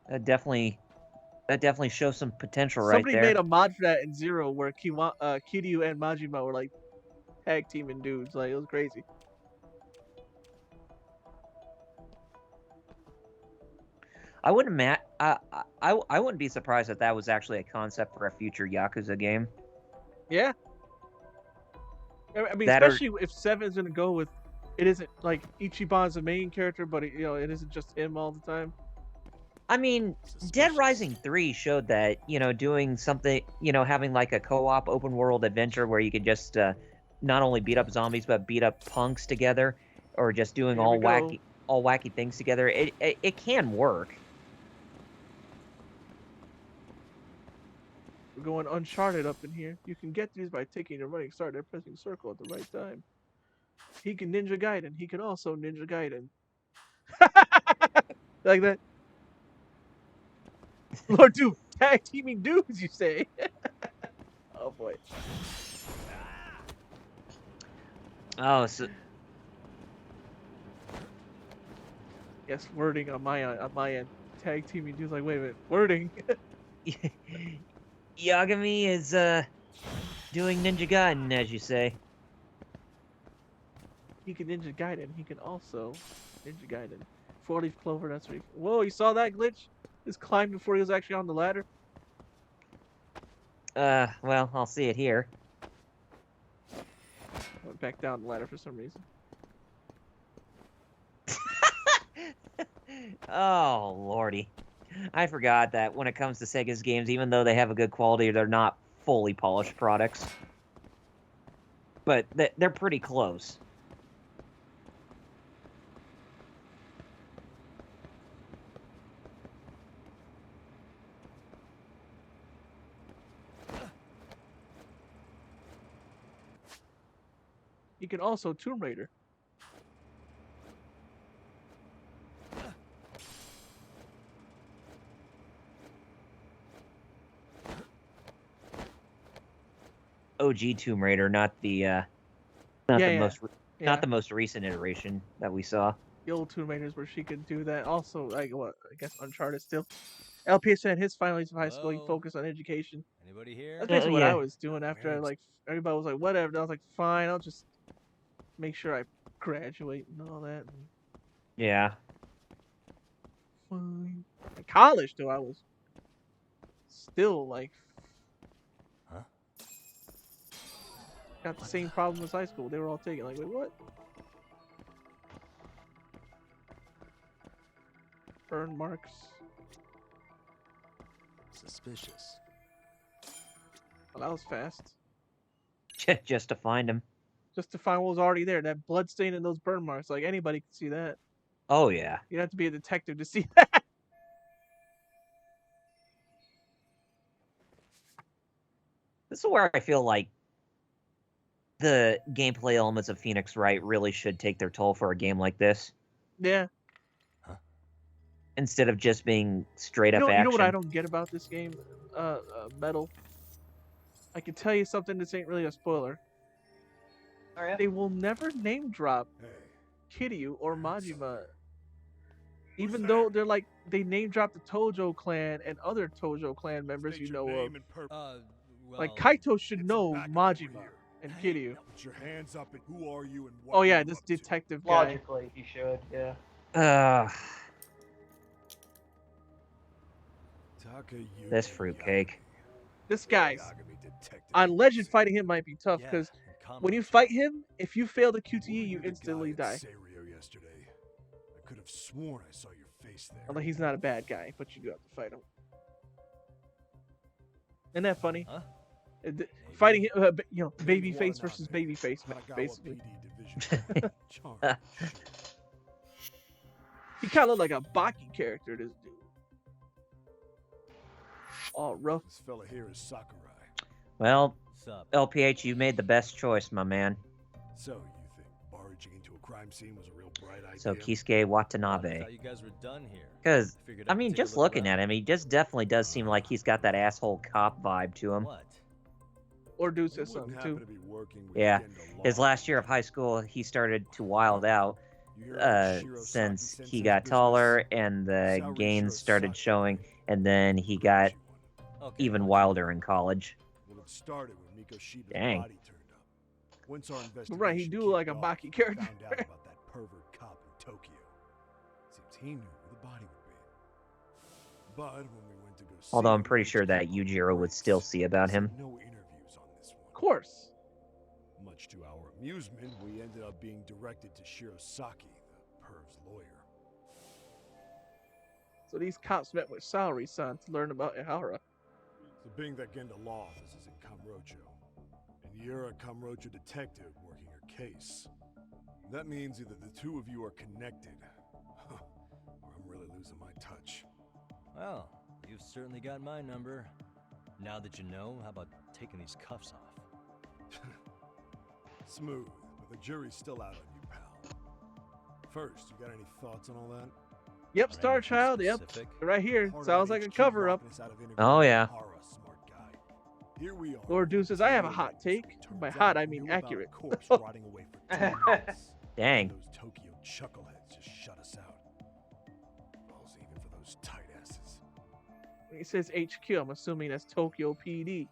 That definitely shows some potential right there. Somebody made a mod for that in Zero where Kiryu and Majima were like tag teaming dudes. Like, it was crazy. I wouldn't I wouldn't be surprised if that was actually a concept for a future Yakuza game. Yeah. I mean, especially if 7's gonna go with, it isn't like Ichiban's the main character, but it isn't just him all the time. I mean, Dead Rising 3 showed that, doing something, having like a co-op open world adventure where you could just not only beat up zombies but beat up punks together, or just doing all wacky things together. It can work. We're going Uncharted up in here. You can get these by taking a running start and pressing circle at the right time. He can Ninja Gaiden. He can also Ninja Gaiden. Like that. Lord Doom, tag teaming dudes, you say? Oh boy. Oh, so yes, wording on my end. Tag teaming dudes, like, wait a minute, wording. Yagami is doing Ninja Gaiden, as you say. He can Ninja Gaiden. He can also Ninja Gaiden. 4-leaf clover. That's what. Whoa! You saw that glitch? Just climbed before he was actually on the ladder. Well, I'll see it here. Went back down the ladder for some reason. Oh, lordy. I forgot that when it comes to Sega's games, even though they have a good quality, they're not fully polished products. But they're pretty close. He can also Tomb Raider. OG Tomb Raider, not the not the most recent iteration that we saw. The old Tomb Raiders where she could do that. Also, like what? I guess Uncharted still. LP said his final years of high school, he focused on education. Anybody here? That's basically what I was doing after everybody was like, whatever. And I was like, fine, I'll just make sure I graduate and all that. Yeah. Fine. In college, though, I was still like, got the same problem as high school. They were all taking like, wait, what? Burn marks. Suspicious. Well, that was fast. Just to find him. Just to find what was already there. That blood stain and those burn marks. Like, anybody can see that. Oh, yeah. You'd have to be a detective to see that. This is where I feel like the gameplay elements of Phoenix Wright really should take their toll for a game like this. Yeah. Instead of just being straight up action. You know what I don't get about this game, Metal? I can tell you something this ain't really a spoiler. Oh, yeah? They will never name drop Kiryu or Majima. Even though they're like, they name drop the Tojo clan and other Tojo clan members you know of. Like, Kaito should know Majima and Kiryu. Put your hands up and who are you and what? Oh yeah, this detective guy. Logically, he should, yeah. This fruitcake. This guy's on Legend, fighting him might be tough because when you fight him, if you fail the QTE, you instantly die. I could have sworn I saw your face there. Although he's not a bad guy, but you do have to fight him. Isn't that funny? Huh? Fighting him, babyface versus babyface, basically. He kind of looked like a Baki character, this dude. All rough. This fella here is Sakurai. Well, LPH, you made the best choice, my man. So, you think barging into a crime scene was a real bright idea? So, Kisuke Watanabe. I thought you guys were done here. Because, I mean, just looking at him, he just definitely does seem like he's got that asshole cop vibe to him. What? Or do says something, too. Yeah. His last year of high school, he started to wild out since he got taller and the gains started showing, and then he got even wilder in college. Well, it started when Miko Shiba's Dang. body turned up. Once our investigation Right, he do like a kicked off, Baki character. we found out about that pervert cop in Tokyo. Seems he knew where the body would be. But when we went to go see Although I'm him, pretty sure that Yujiro would still see about him. no interviews on this one. Of course. Much to our amusement, we ended up being directed to Shirosaki, the perv's lawyer. So these cops met with Saori-san to learn about Ehara. So being that Genda law office is in Kamurocho, and you're a Kamurocho detective working her case, that means either the two of you are connected, or I'm really losing my touch. Well, you've certainly got my number. Now that you know, how about taking these cuffs off? Smooth, but the jury's still out on you, pal. First, you got any thoughts on all that? Yep, Star Child, yep. Right here. Sounds like a cover-up. Oh, yeah. Here we are. Lord Doom says, I have a hot take. By hot, I mean accurate. Dang. Those Tokyo chuckleheads just shut us out. Balls even for those tight asses. When he says HQ, I'm assuming that's Tokyo PD.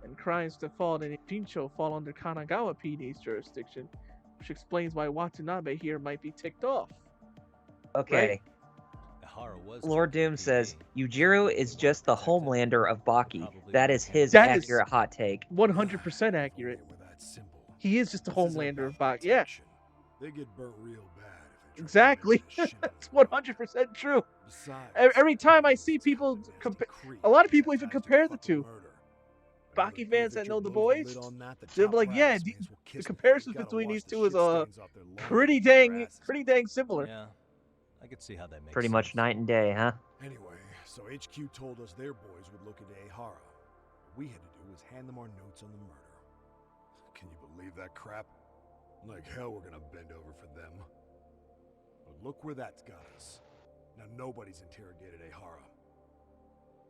And crimes that fall in Jincho fall under Kanagawa PD's jurisdiction, which explains why Watanabe here might be ticked off. Okay. Right? Lord Doom says, Yujiro is just the Homelander of Baki. That is his accurate hot take. 100% accurate. He is just a Homelander of Baki. Yeah. They get burnt real bad. Exactly. That's 100% true. Every time I see people compare, a lot of people even compare the two. Baki fans that know the boys, they'll be like, yeah, the comparisons between these two is pretty dang similar. Yeah, I could see how that makes Pretty sense. much night and day, huh? Anyway, so HQ told us their boys would look into Ehara. What we had to do was hand them our notes on the murder. Can you believe that crap? Like hell we're gonna bend over for them. But look where that's got us. Now nobody's interrogated Ehara.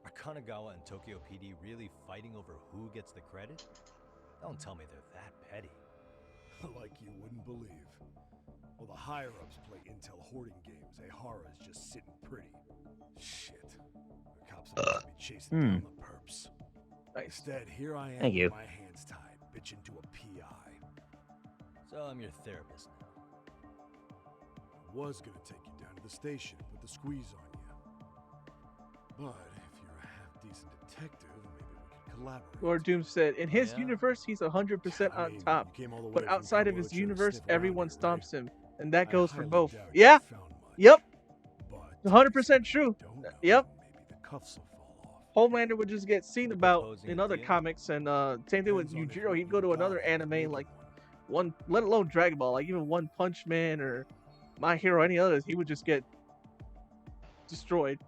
Are Kanagawa and Tokyo PD really fighting over who gets the credit? Don't tell me they're that petty. Like you wouldn't believe. While the higher-ups play intel hoarding games, Ehara is just sitting pretty. Shit. The cops are supposed to be chasing down the perps. Instead, here I am with my hands tied, bitching to a PI. So I'm your therapist now. I was gonna take you down to the station and put the squeeze on you. But if you're a half-decent detective, maybe we could collaborate. Lord Doom said, in his universe, he's 100% on top. But outside of his universe, everyone stomps him. And that goes for both. Yeah. Yep. 100% true. Yep. Homelander would just get seen about in other comics, and same thing with Yujiro. He'd go to another anime like one, let alone Dragon Ball, like even One Punch Man or My Hero, any others. He would just get destroyed.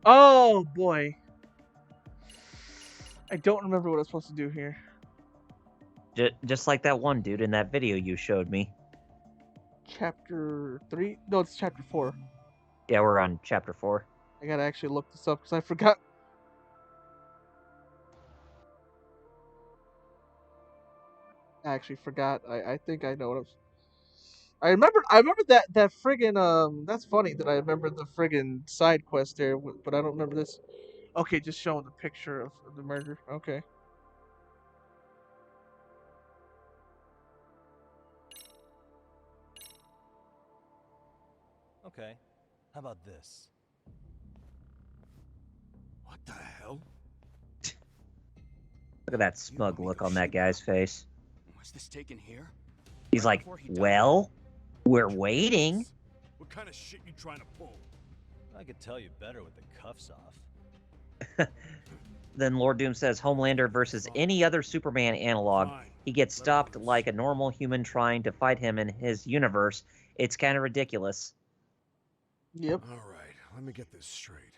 Oh boy, I don't remember what I was supposed to do here. Just like that one dude in that video you showed me. Chapter 3? No, it's chapter 4. Yeah, we're on chapter 4. I gotta actually look this up because I forgot. I actually forgot. I think I know what I remember that friggin' that's funny that I remember the friggin' side quest there, but I don't remember this. Okay, just showing the picture of the murder. Okay. Okay, how about this? What the hell? Look at that smug look on that guy's face. Was this taken here? He's like, well, we're waiting. What kind of shit you trying to pull? I could tell you better with the cuffs off. Then Lord Doom says Homelander versus any other Superman analog. He gets stopped like a normal human trying to fight him in his universe. It's kind of ridiculous. Yep. All right, let me get this straight.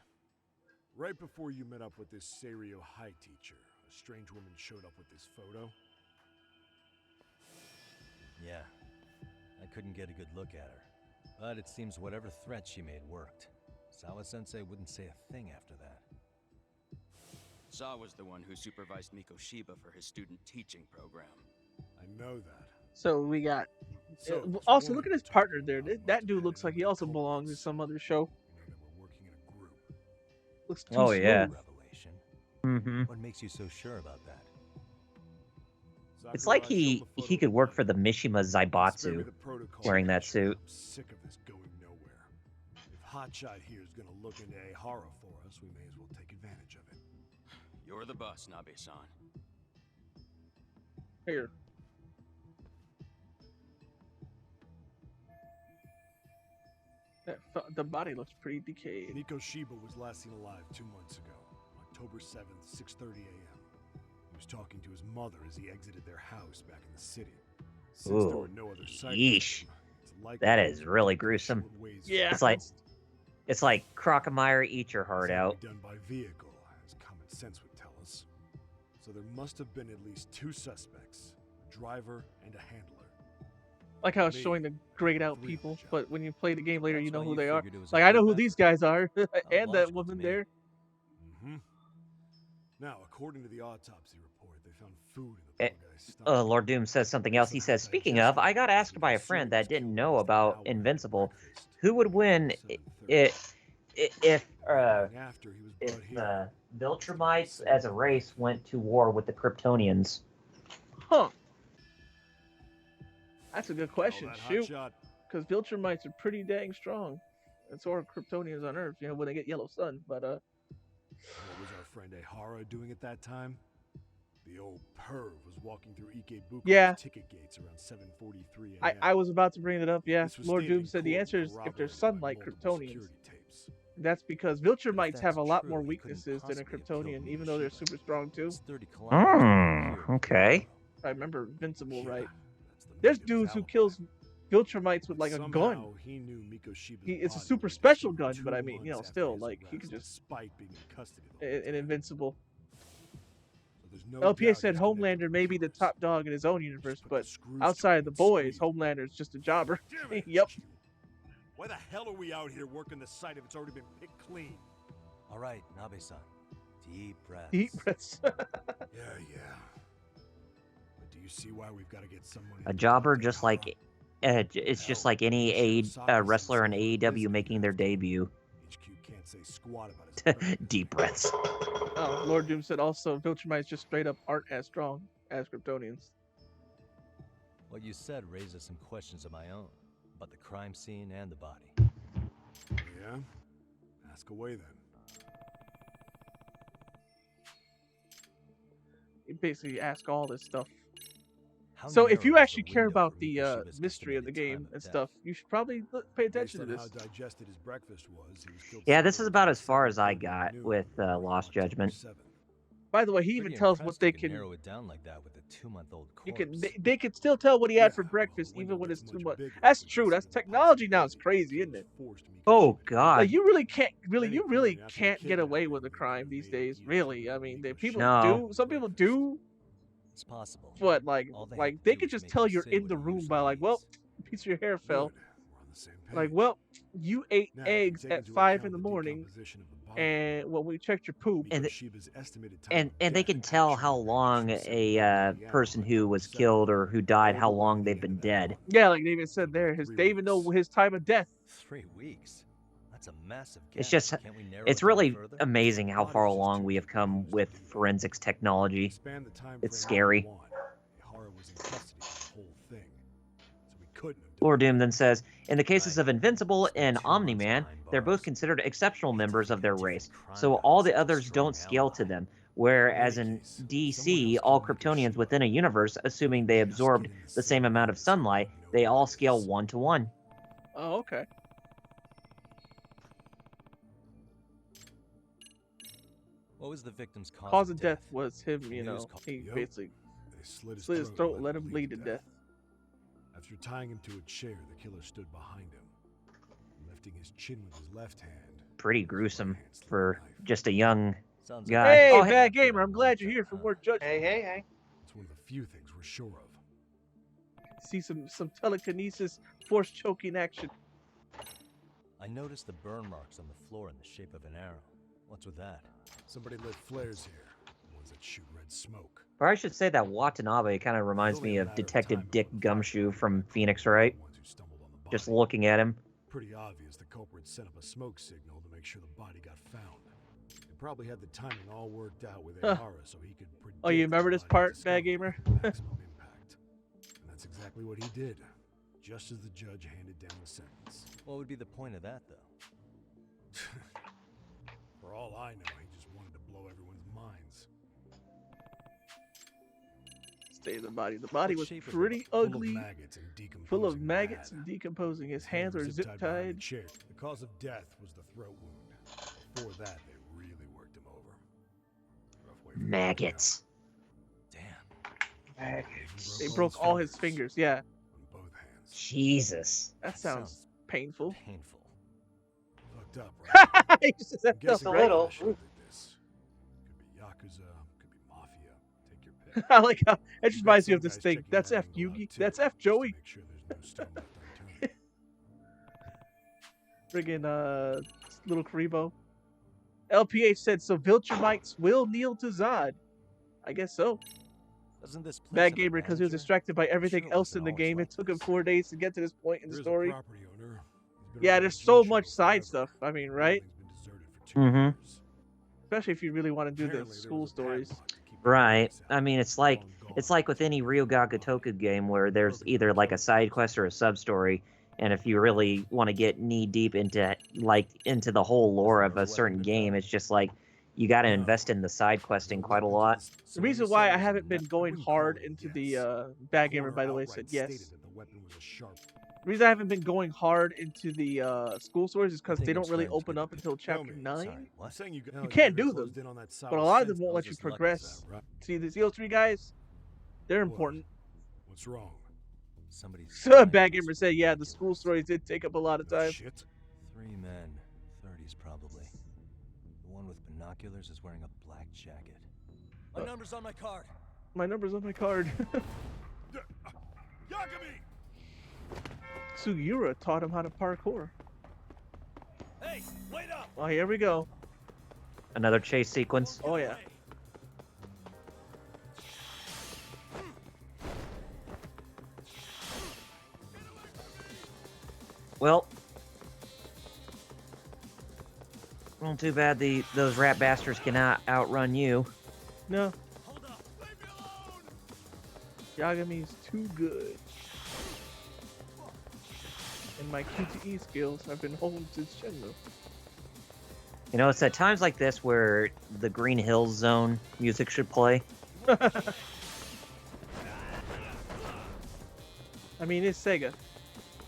Right before you met up with this Seiryo High teacher, a strange woman showed up with this photo. Yeah, I couldn't get a good look at her. But it seems whatever threat she made worked. Sawa-sensei wouldn't say a thing after that. Sawa's the one who supervised Mikoshiba for his student teaching program. I know that. So we got... also, look at his partner there. That dude looks like he also belongs in some other show. Looks too smooth. Yeah. Revelation. Mm-hmm. What makes you so sure about that? It's like he could work for the Mishima Zaibatsu wearing that suit. I'm sick of this going nowhere. If Hotshot here is gonna look into Ehara for us, we may as well take advantage of it. You're the boss, Nabe-san. Here. The body looks pretty decayed. Mikoshiba was last seen alive 2 months ago, October 7th, 6:30 a.m. He was talking to his mother as he exited their house back in the city. Since there were no other yeesh. That is really gruesome. Yeah. It's like Crocomire, eat your heart out. Done by vehicle, as common sense would tell us. So there must have been at least 2 suspects, a driver and a handler. Like how it's showing the grayed out people, but when you play the game later, you know who they are. Like, I know who these guys are, and that woman there. Now, according to the autopsy report, they found food in the poor guy's stomach. Lord Doom says something else. He says, speaking of, I got asked by a friend that didn't know about Invincible, who would win if Viltrumites as a race went to war with the Kryptonians. Huh. That's a good question. Shoot. Because Viltrumites are pretty dang strong. And so are Kryptonians on Earth, when they get yellow sun. But, What was our friend Ehara doing at that time? The old perv was walking through Ikebuku's ticket gates around 7:43 a.m. I was about to bring it up, yeah. Lord Doom said the answer is if there's sunlight, Kryptonians. That's because Viltrumites have a lot more weaknesses than a Kryptonian, even though they're super strong too. Okay. I remember Invincible, right? There's dudes who kills Viltrumites with like a gun. It's a super special gun, but I mean, still, like, he could just an Invincible. LPA said Homelander may be the top dog in his own universe, but outside of the boys, Homelander's just a jobber. Yep. Why the hell are we out here working the site if it's already been picked clean? All right, Nabe-san. Deep breaths. Deep breaths. Yeah. But do you see why we've got to get someone? A jobber, just like it's just like any wrestler in AEW making their debut. HQ can't say squat about his Deep breaths. Oh, Lord Doom said also Viltrumites just straight up aren't as strong as Kryptonians. What you said raises some questions of my own about the crime scene and the body. Yeah? Ask away then. You basically ask all this stuff. So if you actually care about the mystery of the game and stuff, you should probably pay attention to this. How digested his breakfast was, he was killed. Yeah, this is about as far as I got with Lost Judgment. By the way, he even tells what they can narrow it down like that with a 2-month-old corpse. You can they can still tell what he had for breakfast even when it's too much. That's true. That's technology now. It's crazy, isn't it? Oh God! Like, you really can't get away with a crime these days. Really, I mean, people do. Some people do. It's possible. But like they could just tell you're in the room by like, well, a piece of your hair fell. Like, well, you ate eggs at 5 in the morning, and when we checked your poop, and they can tell how long a person who was killed or who died, how long they've been dead. Yeah, like they even said there, they even know his time of death. 3 weeks. That's a massive gap. It's just, it's really amazing how far along we have come with forensics technology. It's scary. Lord Doom then says, in the cases of Invincible and Omni-Man, they're both considered exceptional members of their race, so all the others don't scale to them. Whereas in DC, all Kryptonians within a universe, assuming they absorbed the same amount of sunlight, they all scale 1 to 1. Oh, okay. What was the victim's cause of death? Was him, he basically slit his throat and let him bleed to death. After tying him to a chair, the killer stood behind him, lifting his chin with his left hand. Pretty gruesome for just a young guy. Hey, Bad Gamer, I'm glad you're here for more judgment. Hey. It's one of the few things we're sure of. See some telekinesis, force choking action. I noticed the burn marks on the floor in the shape of an arrow. What's with that? Somebody lit flares here. Ones that shoot red smoke. Or I should say that Watanabe kind of reminds me of Detective Dick Gumshoe from Phoenix Wright. Just looking at him. Pretty obvious the culprit set up a smoke signal to make sure the body got found. They probably had the timing all worked out with Ehara so he could predict. Oh, you remember this part, Bad Gamer? Maximum impact. And that's exactly what he did, just as the judge handed down the sentence. What would be the point of that, though? For all I know, he just wanted to blow everyone's minds. state of the body. The body was pretty ugly, full of maggots and decomposing. His hands were zip-tied. The cause of death was the throat wound. Before that, they really worked him over. Maggots. Maggots. They broke all his fingers, yeah. On both hands. Jesus. That sounds painful. Painful. Fucked up, right? He just said Just a right? little. Could be Yakuza, could be Mafia. Take your pick. I like how it just reminds me of this thing. That's F Yugi. That's F Joey. Make sure there's no stone left unturned. Friggin' little Karibo. LPH said, so Viltrumites will kneel to Zod. I guess so. Doesn't this place Bad have a gamer because he was manager? distracted by everything Sure it else in wasn't the always game. like It took him this. 4 days to get to this point in the There is a story. property owner. He's been Yeah, around there's the so G much show side forever. stuff. I mean, right? Building's been deserted for 2 years. Especially if you really want to do the Apparently, there school was a stories. padlock to keep the Right. police out. I mean, it's like with any Ryuga Gotoku game where there's either like a side quest or a sub story, and if you really want to get knee deep into the whole lore of a certain game, it's just like you got to invest in the side questing quite a lot. The reason why I haven't been going hard into the Bad Gamer, by the way, said yes. The reason I haven't been going hard into the school stories is because they don't really open up until chapter 9. Sorry, what? You can't do them, but a lot of them won't let you just lucky, progress. See, the ZO3 guys, they're What? important. What's wrong? Somebody's So Bad Gamer said, yeah, the school stories did take up a lot of time. Shit. 3 men, 30s probably. The one with binoculars is wearing a black jacket. My number's on my card. My number's on my card. Yagami! Sugiura taught him how to parkour. Hey, wait up! Oh, here we go. Another chase sequence. Oh, yeah. Well, too bad those rat bastards cannot outrun you. No, Hold up! Leave me alone! Yagami's too good. And my QTE skills have been honed since Shenmue. You know, it's at times like this where the Green Hills Zone music should play. I mean, it's Sega.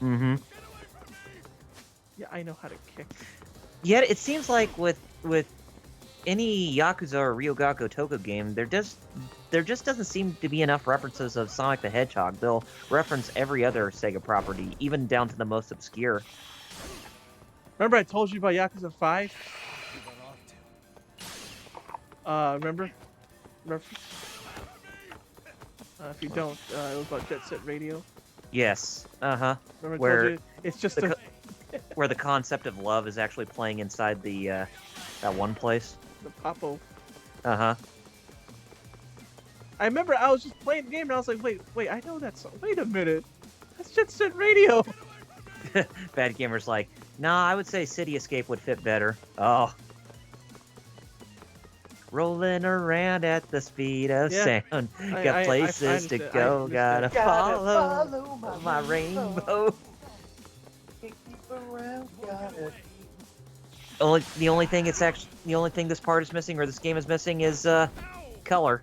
Mm-hmm. Yeah, I know how to kick. Yet it seems like with any Yakuza or Ryuga Gotoku game, there just doesn't seem to be enough references of Sonic the Hedgehog. They'll reference every other Sega property, even down to the most obscure. Remember I told you about Yakuza 5? Remember? Reference? If you don't, it was about Jet Set Radio. Yes. Uh-huh. Remember I told you? It's just a... where the concept of love is actually playing inside the that one place. the Papo. Uh-huh. I remember I was just playing the game and I was like, wait, I know that song. Wait a minute. That's Jet Set Radio. Bad Gamer's like, nah, I would say City Escape would fit better. Oh. Rolling around at the speed of sound. Got places to go, gotta follow my rainbow. The only thing this part is missing, or this game is missing, is color.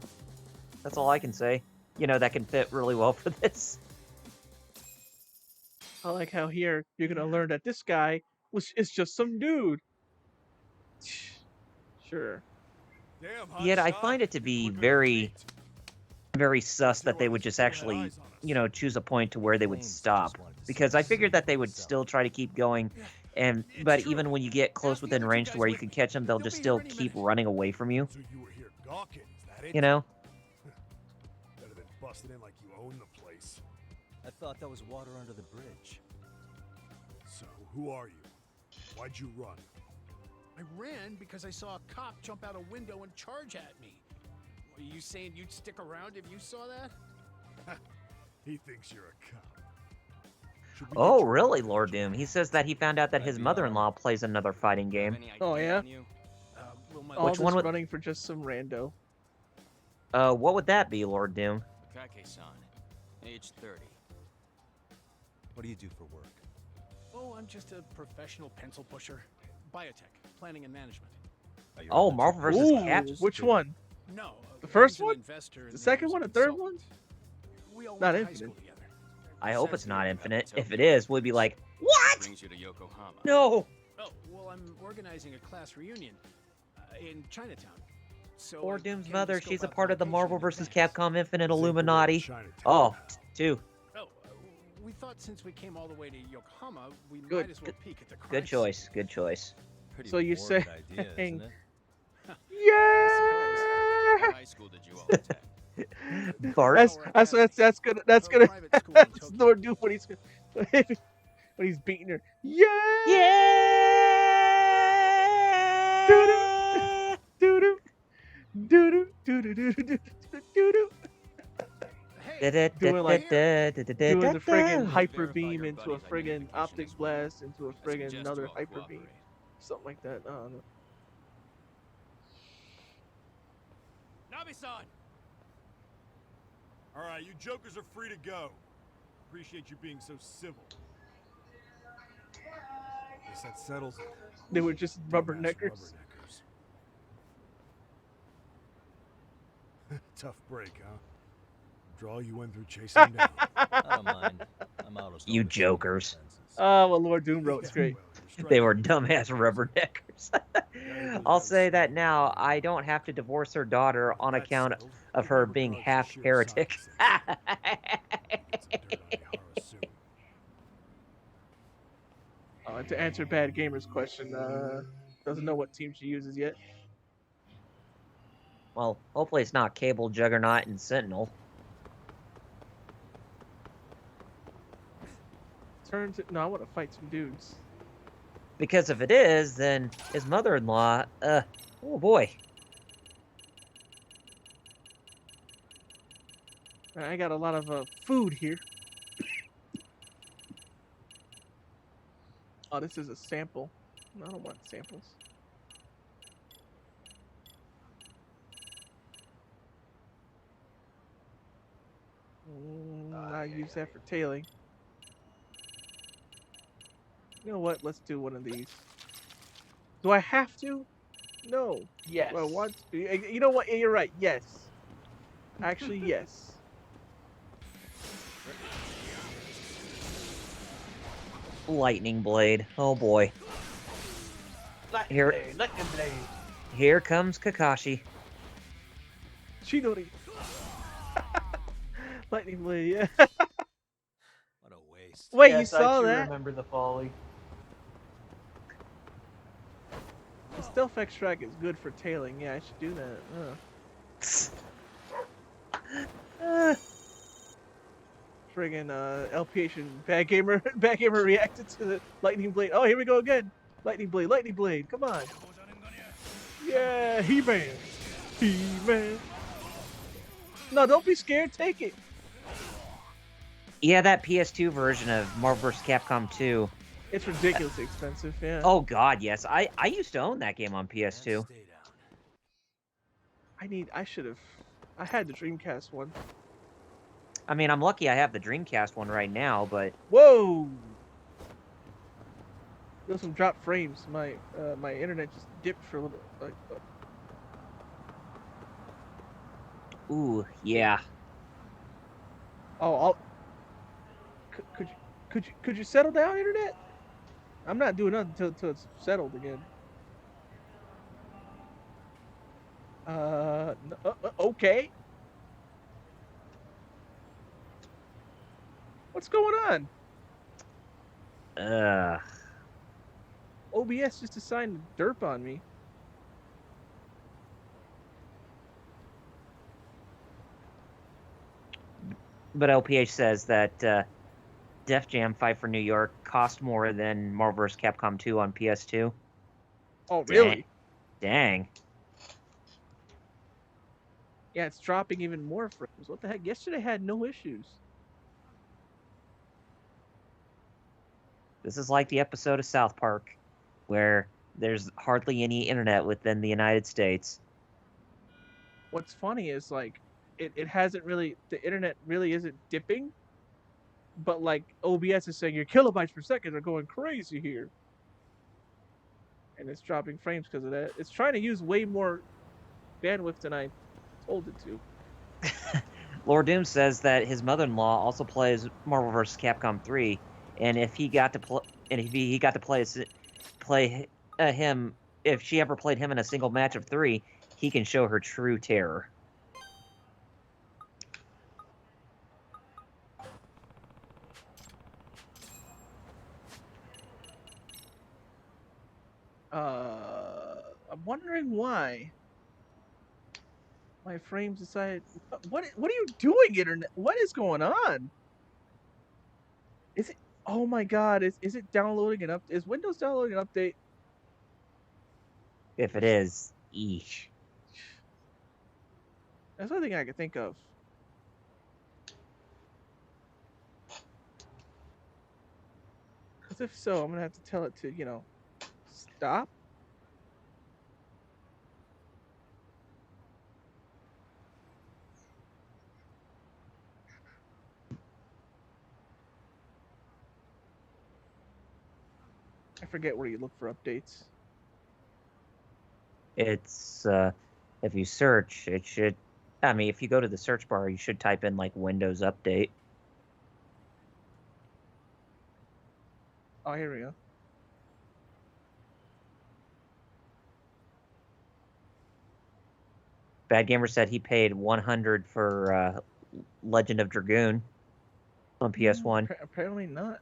That's all I can say. You know, that can fit really well for this. I like how here you're gonna learn that this guy is just some dude. Sure. Yet I find it to be very, very sus that they would just actually, you know, choose a point to where they would stop. Because I figured that they would still try to keep going, but even when you get close within range to where you can catch them, they'll just still keep running away from you. So you were here gawking, is that it? You know? Better than busting in like you own the place. I thought that was water under the bridge. So, who are you? Why'd you run? I ran because I saw a cop jump out a window and charge at me. Are you saying you'd stick around if you saw that? He thinks you're a cop. Should we Oh, get you really, out? Lord Doom? He says that he found out that his mother-in-law plays another fighting game. Oh, yeah? Will my All Which this one would- running for just some rando. What would that be, Lord Doom? Kake-san, age 30. What do you do for work? Oh, I'm just a professional pencil pusher. Biotech, planning and management. Oh, Oh, Marvel vs. Ooh, Capcom. which one? No. The first I was an one? investor in The second those one? The third one? consultant. We all Not went to high infinite. school together. I hope it's not infinite. If it is, we'd be like, what? Brings you to Yokohama. No. Oh, well, I'm organizing a class reunion in Chinatown. So Or I Doom's came to mother, scope she's a out the part of the location Marvel in vs. advance. Capcom Infinite Is it Illuminati. Chinatown Oh, now? two. Oh, we thought since we came all the way to Yokohama, we Good, might as well peek at the crime Good choice. Good choice. Pretty So you morbid say- idea, isn't it? Yeah. What high school did you all attend? Bart. That's gonna private school in that's Tokyo. Lord Doom when he's when he's beating her. Yeah. Yeah. Doo doo doo doo doo doo doo doo doo. Doing like doing the friggin' hyper beam into a friggin' optic blast into a friggin' another hyper beam, something like that. I don't know. Nabi-san! All right, you jokers are free to go. Appreciate you being so civil. Guess that settles it. They were just rubberneckers. Tough break, huh? Draw you went through chasing him down. I don't mind. I'm out of You jokers. Oh, well, Lord Doom wrote it's great. They were dumbass rubberneckers. I'll say that now. I don't have to divorce her daughter on account of her being half heretic. To answer Bad Gamer's question, doesn't know what team she uses yet. Well, hopefully it's not Cable, Juggernaut, and Sentinel. Turn to no, I want to fight some dudes. Because if it is, then his mother-in-law, oh boy. I got a lot of food here. Oh, this is a sample. I don't want samples. I use that for tailing. You know what? Let's do one of these. Do I have to? No. Yes. Do I want to? You know what? You're right. Yes. Actually, yes. Lightning Blade. Oh boy. Lightning Blade. Here comes Kakashi. Chidori. Lightning Blade, yeah. What a waste. Wait, yes, you saw I that? remember the folly. The stealth extract is good for tailing. Yeah, I should do that. Friggin' LPH and Bad Gamer reacted to the Lightning Blade. Oh, here we go again. Lightning Blade, come on. Yeah, He-Man. He-Man. No, don't be scared, take it. Yeah, that PS2 version of Marvel vs. Capcom 2. It's ridiculously expensive, yeah. Oh god, yes. I used to own that game on PS2. I had the Dreamcast one. I mean, I'm lucky I have the Dreamcast one right now, but... Whoa! There's some dropped frames. My internet just dipped for a little bit. Ooh, yeah. Oh, could you settle down, internet? I'm not doing nothing until it's settled again. Okay. What's going on? OBS just assigned derp on me. But LPH says that Def Jam Fight for New York cost more than Marvel vs. Capcom 2 on PS2. Oh, really? Dang. Yeah, it's dropping even more frames. What the heck? Yesterday had no issues. This is like the episode of South Park where there's hardly any internet within the United States. What's funny is, like, it hasn't really... The internet really isn't dipping. But, like, OBS is saying your kilobytes per second are going crazy here. And it's dropping frames because of that. It's trying to use way more bandwidth than I told it to. Lord Doom says that his mother-in-law also plays Marvel vs. Capcom 3, and if he got to play him, if she ever played him in a single match of 3, he can show her true terror. I'm wondering why. My frames decided. What are you doing, internet? What is going on? Is it? Oh my God! Is it downloading an update? Is Windows downloading an update? If it is, eesh. That's the only thing I can think of. Because if so, I'm gonna have to tell it to, stop. I forget where you look for updates. It's, if you search, it should, I mean, if you go to the search bar, you should type in, like, Windows Update. Oh, here we go. Bad Gamer said he paid $100 for Legend of Dragoon on PS1. Apparently not.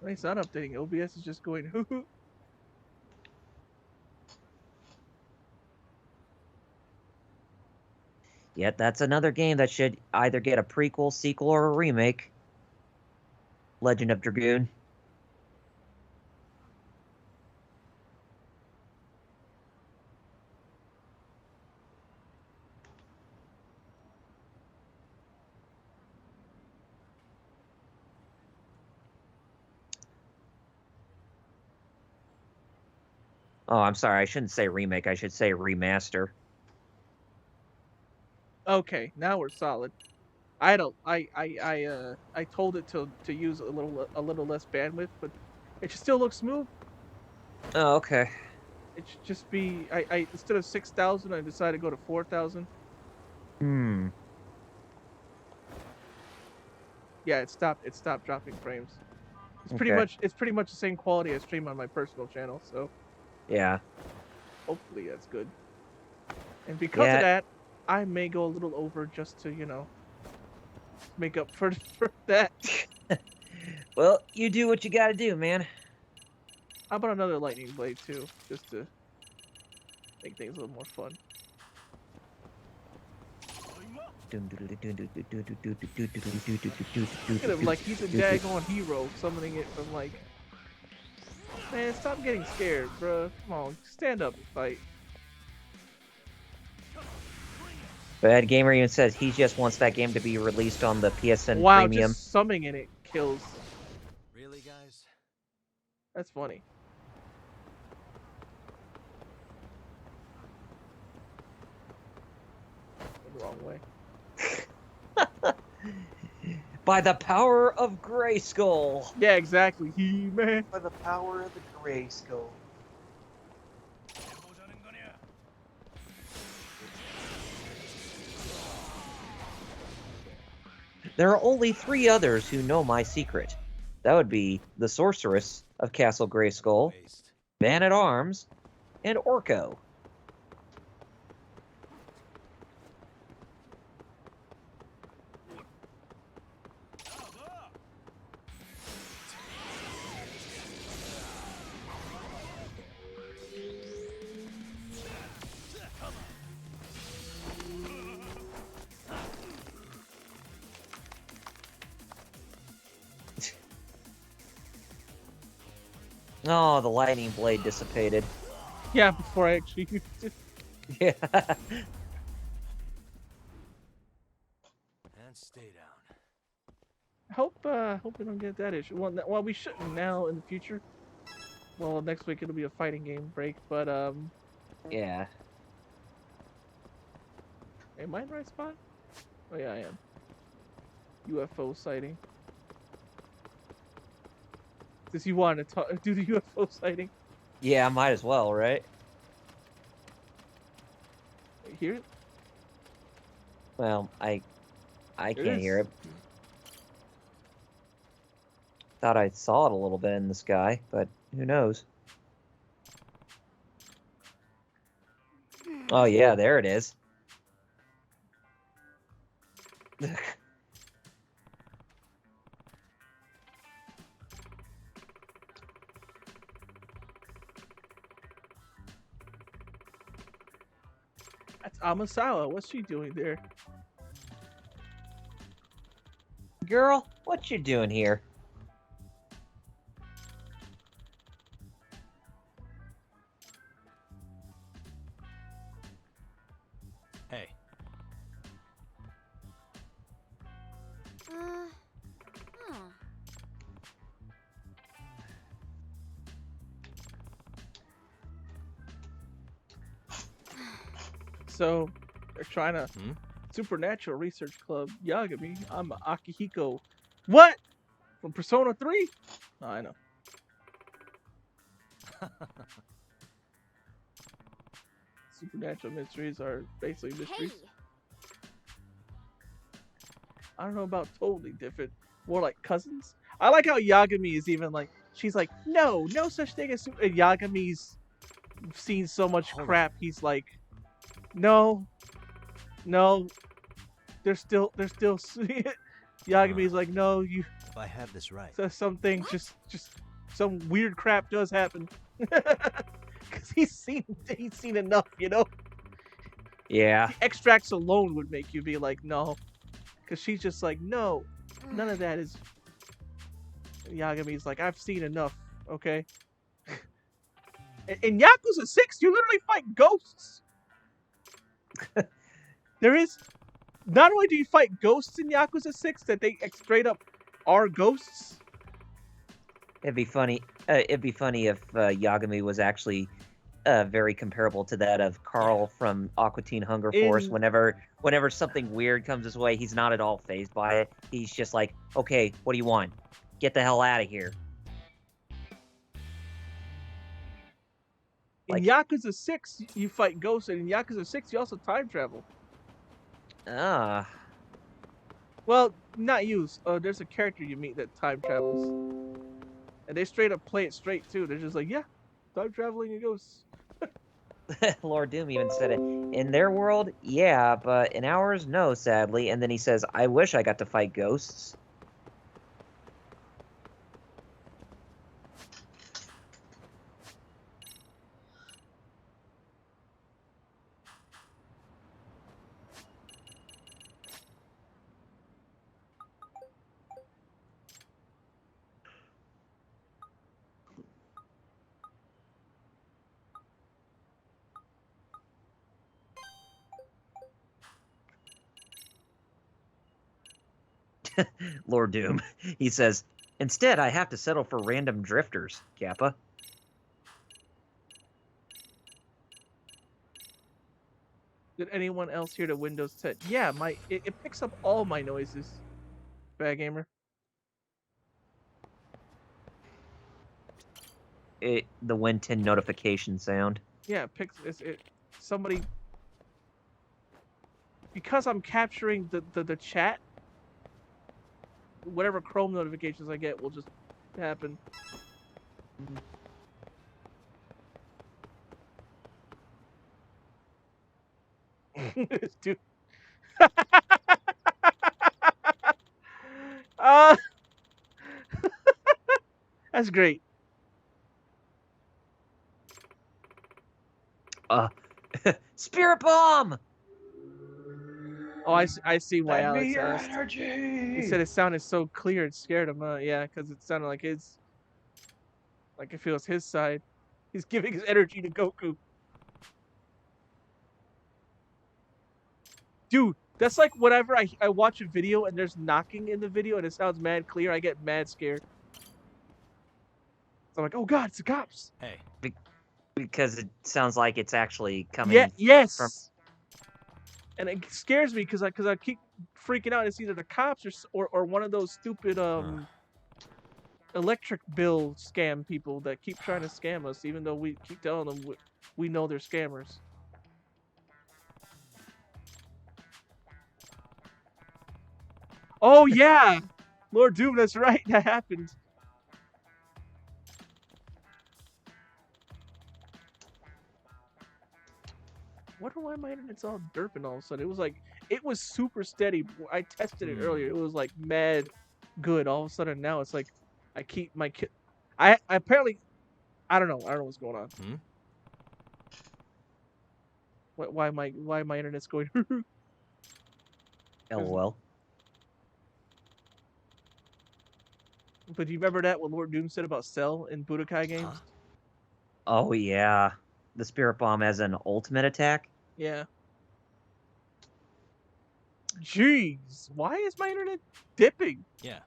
It's not updating. OBS is just going hoo hoo. Yet that's another game that should either get a prequel, sequel, or a remake. Legend of Dragoon. Oh, I'm sorry. I shouldn't say remake. I should say remaster. Okay, now we're solid. I told it to use a little less bandwidth, but it should still look smooth. Oh, okay. It should just be I instead of 6,000, I decided to go to 4,000. Yeah, it stopped dropping frames. It's pretty much the same quality I stream on my personal channel, so yeah. Hopefully that's good. And because of that, I may go a little over just to, make up for that. Well, you do what you gotta do, man. How about another lightning blade too, just to make things a little more fun. Look at him, like he's a daggone hero, summoning it from like... Man, stop getting scared, bruh. Come on, stand up and fight. Bad Gamer even says he just wants that game to be released on the PSN wow, Premium. Just summoning it kills. Really, guys? That's funny. The wrong way. By the power of Grayskull. Yeah, exactly. He-Man. By the power of the Grayskull. There are only 3 others who know my secret. That would be the Sorceress of Castle Grayskull, Man-at-Arms, and Orko. Oh, the lightning blade dissipated. Yeah, before I actually used it. Yeah. And stay down. Hope we don't get that issue. Well, we shouldn't now in the future. Well, next week it'll be a fighting game break, but yeah. Am I in the right spot? Oh yeah, I am. UFO sighting. Does he want to do the UFO sighting? Yeah, might as well, right? Hear it? Well, I can't hear is. it. Thought I saw it a little bit in the sky, but who knows? Oh yeah, there it is. That's Amasawa. What's she doing there? Girl, what you doing here? Hey. Huh. So, they're trying to Supernatural Research Club Yagami. I'm Akihiko. What? From Persona 3? Oh, I know. Supernatural mysteries are basically mysteries. Hey. I don't know about totally different. More like cousins. I like how Yagami is even like, she's like, no such thing as and Yagami's seen so much crap. He's like, no. They're still. Yagami's like, no, you. If I have this right. So something just some weird crap does happen. Because he's seen enough, you know. Yeah. The extracts alone would make you be like, no. Because she's just like, no, none of that is. Yagami's like, I've seen enough, okay? In Yakuza 6, you literally fight ghosts. There is. Not only do you fight ghosts in Yakuza 6, that they straight up are ghosts. It'd be funny. It'd be funny if Yagami was actually very comparable to that of Carl from Aqua Teen Hunger Force. Whenever something weird comes his way, he's not at all fazed by it. He's just like, okay, what do you want? Get the hell out of here. In Yakuza 6, you fight ghosts, and in Yakuza 6, you also time travel. Ah. Well, not you. There's a character you meet that time travels. And they straight up play it straight, too. They're just like, yeah, time traveling and ghosts. Lord Doom even said it. In their world, yeah, but in ours, no, sadly. And then he says, I wish I got to fight ghosts. Lord Doom. He says, instead, I have to settle for random drifters, Kappa. Did anyone else hear the Windows 10? Yeah, it picks up all my noises. Bad gamer. The Win 10 notification sound. Yeah, it picks somebody, because I'm capturing the chat, whatever Chrome notifications I get will just happen. Dude. That's great. Spirit Bomb! Oh, I see why Send me Alex your asked. energy! He said it sounded so clear it scared him. Yeah, because it sounded like his. Like if it was his side. He's giving his energy to Goku. Dude, that's like whenever I watch a video and there's knocking in the video and it sounds mad clear, I get mad scared. So I'm like, oh god, it's the cops. Hey. Because it sounds like it's actually coming. Yeah, yes. From... And it scares me because I keep freaking out. It's either the cops or one of those stupid electric bill scam people that keep trying to scam us, even though we keep telling them we know they're scammers. Oh yeah, Lord Doom. That's right. That happened. Wonder why my internet's all derping all of a sudden. It was super steady. I tested it earlier. It was like mad good. All of a sudden now it's like I keep my kid. I apparently I don't know what's going on. Why my internet's going? LOL. But do you remember that what Lord Doom said about Cell in Budokai games? Oh yeah, the Spirit Bomb as an ultimate attack. Yeah. Jeez, why is my internet dipping? Yeah.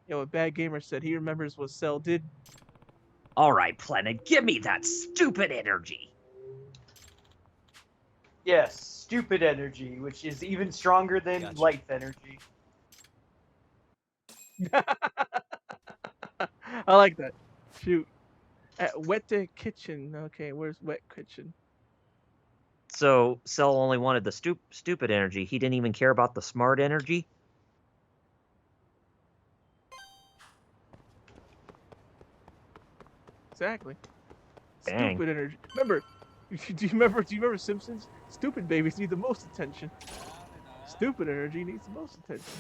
Yo, a bad gamer said he remembers what Cell did. All right, Planet, give me that stupid energy. Yes, stupid energy, which is even stronger than life energy. I like that. Shoot. At Wet Kitchen. Okay, where's Wet Kitchen? So Cell only wanted the stupid energy. He didn't even care about the smart energy. Exactly. Dang. Stupid energy. Remember? Do you remember Simpsons? Stupid babies need the most attention. Stupid energy needs the most attention.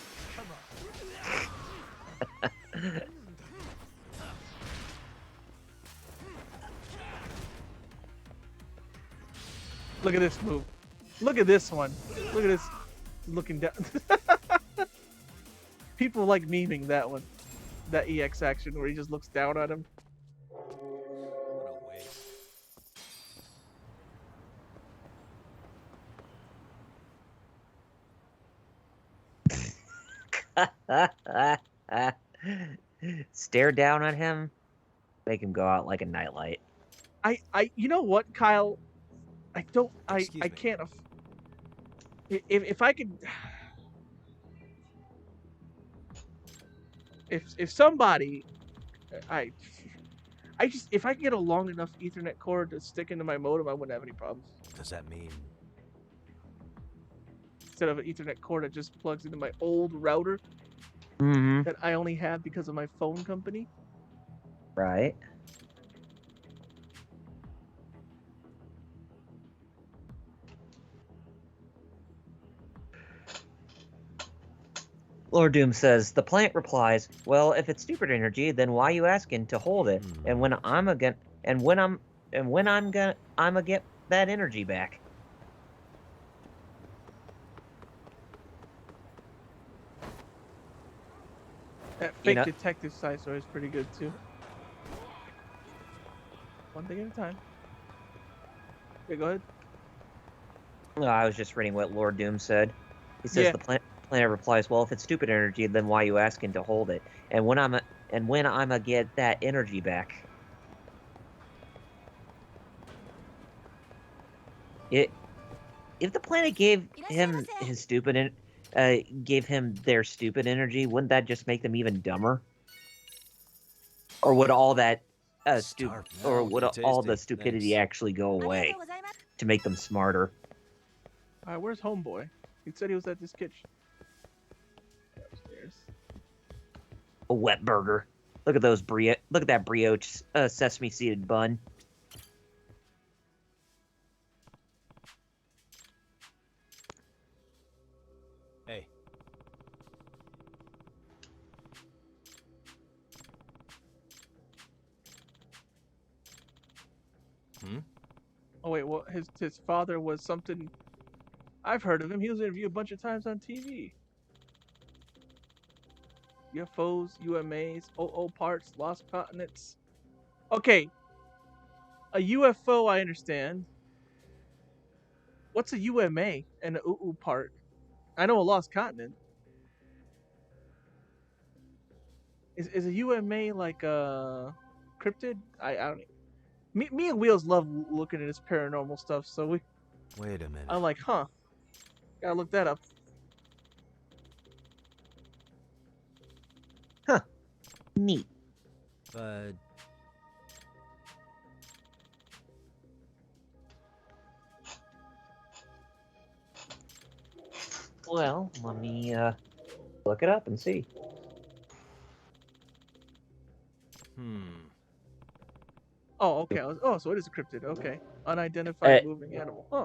Look at this move. Look at this one. Look at this. Looking down. People like memeing that one. That EX action where he just looks down at him. What a waste. Stare down at him, make him go out like a nightlight. You know what, Kyle? I can't. If I could, if somebody, if I could get a long enough Ethernet cord to stick into my modem, I wouldn't have any problems. Does that mean? Instead of an Ethernet cord that just plugs into my old router that I only have because of my phone company. Right. Lord Doom says, the plant replies, well, if it's stupid energy, then why you asking to hold it? And when I'm gonna get that energy back. That fake detective side story is pretty good too. One thing at a time. Okay, go ahead. No, I was just reading what Lord Doom said. He says the planet replies, well, if it's stupid energy, then why you asking to hold it? And when I'ma get that energy back. If the planet gave him his gave him their stupid energy, wouldn't that just make them even dumber? Or would all that all the stupidity actually go away to make them smarter? Alright, where's Homeboy? He said he was at this kitchen. Upstairs. A wet burger. Look at those look at that brioche sesame seeded bun. Hey. Oh wait, well his father was something. I've heard of him. He was interviewed a bunch of times on TV. UFOs, UMAs, OO parts, lost continents. Okay. A UFO, I understand. What's a UMA and an OO part? I know a lost continent. Is a UMA like a cryptid? I don't. Me and Wheels love looking at this paranormal stuff, so we. Wait a minute. I'm like, huh? Gotta look that up. Huh. Neat. But Well, let me look it up and see. Oh, okay. So it is a cryptid. Okay, unidentified moving animal. Huh.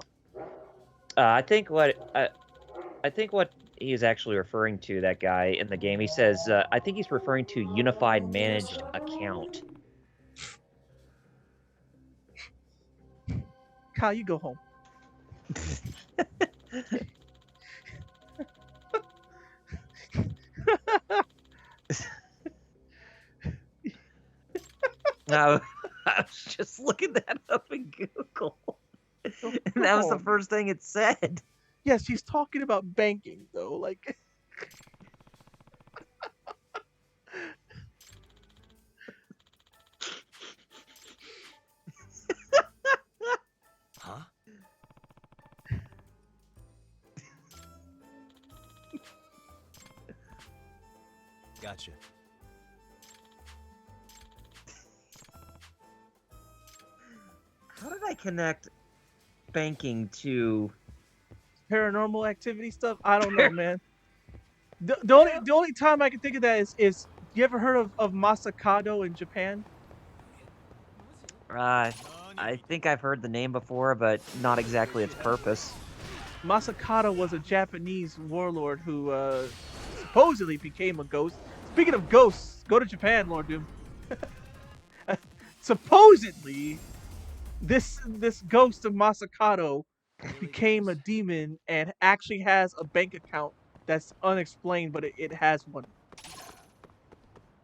I think what he's actually referring to, that guy in the game, he says, I think he's referring to unified managed account. Kyle, you go home. No, I was just looking that up in Google. And that was the first thing it said. Yes, she's talking about banking, though. Like, Huh? Gotcha. How did I connect banking to paranormal activity stuff? I don't know, man. The only time I can think of that is you ever heard of Masakado in Japan? I think I've heard the name before, but not exactly its purpose. Masakado was a Japanese warlord who supposedly became a ghost. Speaking of ghosts, go to Japan, Lord Doom. Supposedly, this ghost of Masakado became a demon and actually has a bank account that's unexplained, but it has one.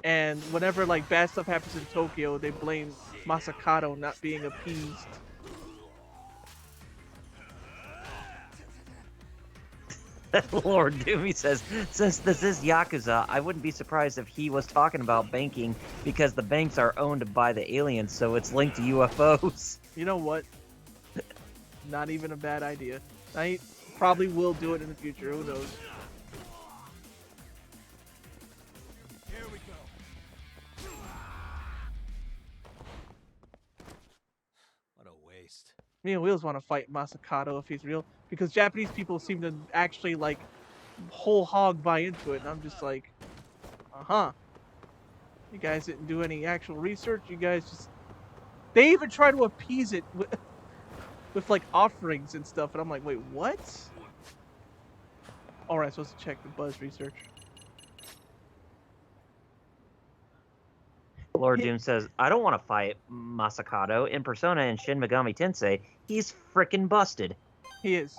And whenever like bad stuff happens in Tokyo, they blame Masakado not being appeased. Lord Doom, says, since this is Yakuza, I wouldn't be surprised if he was talking about banking because the banks are owned by the aliens, so it's linked to UFOs. You know what? Not even a bad idea. I probably will do it in the future. Who knows? Here we go. What a waste. Me and Wheels want to fight Masakado if he's real, because Japanese people seem to actually like whole hog buy into it, and I'm just like, you guys didn't do any actual research. You guys just, they even try to appease it with like offerings and stuff, and I'm like, wait, what? All right, supposed to check the buzz research. Lord Doom says, I don't want to fight Masakado. In Persona and Shin Megami Tensei, he's frickin' busted. He is.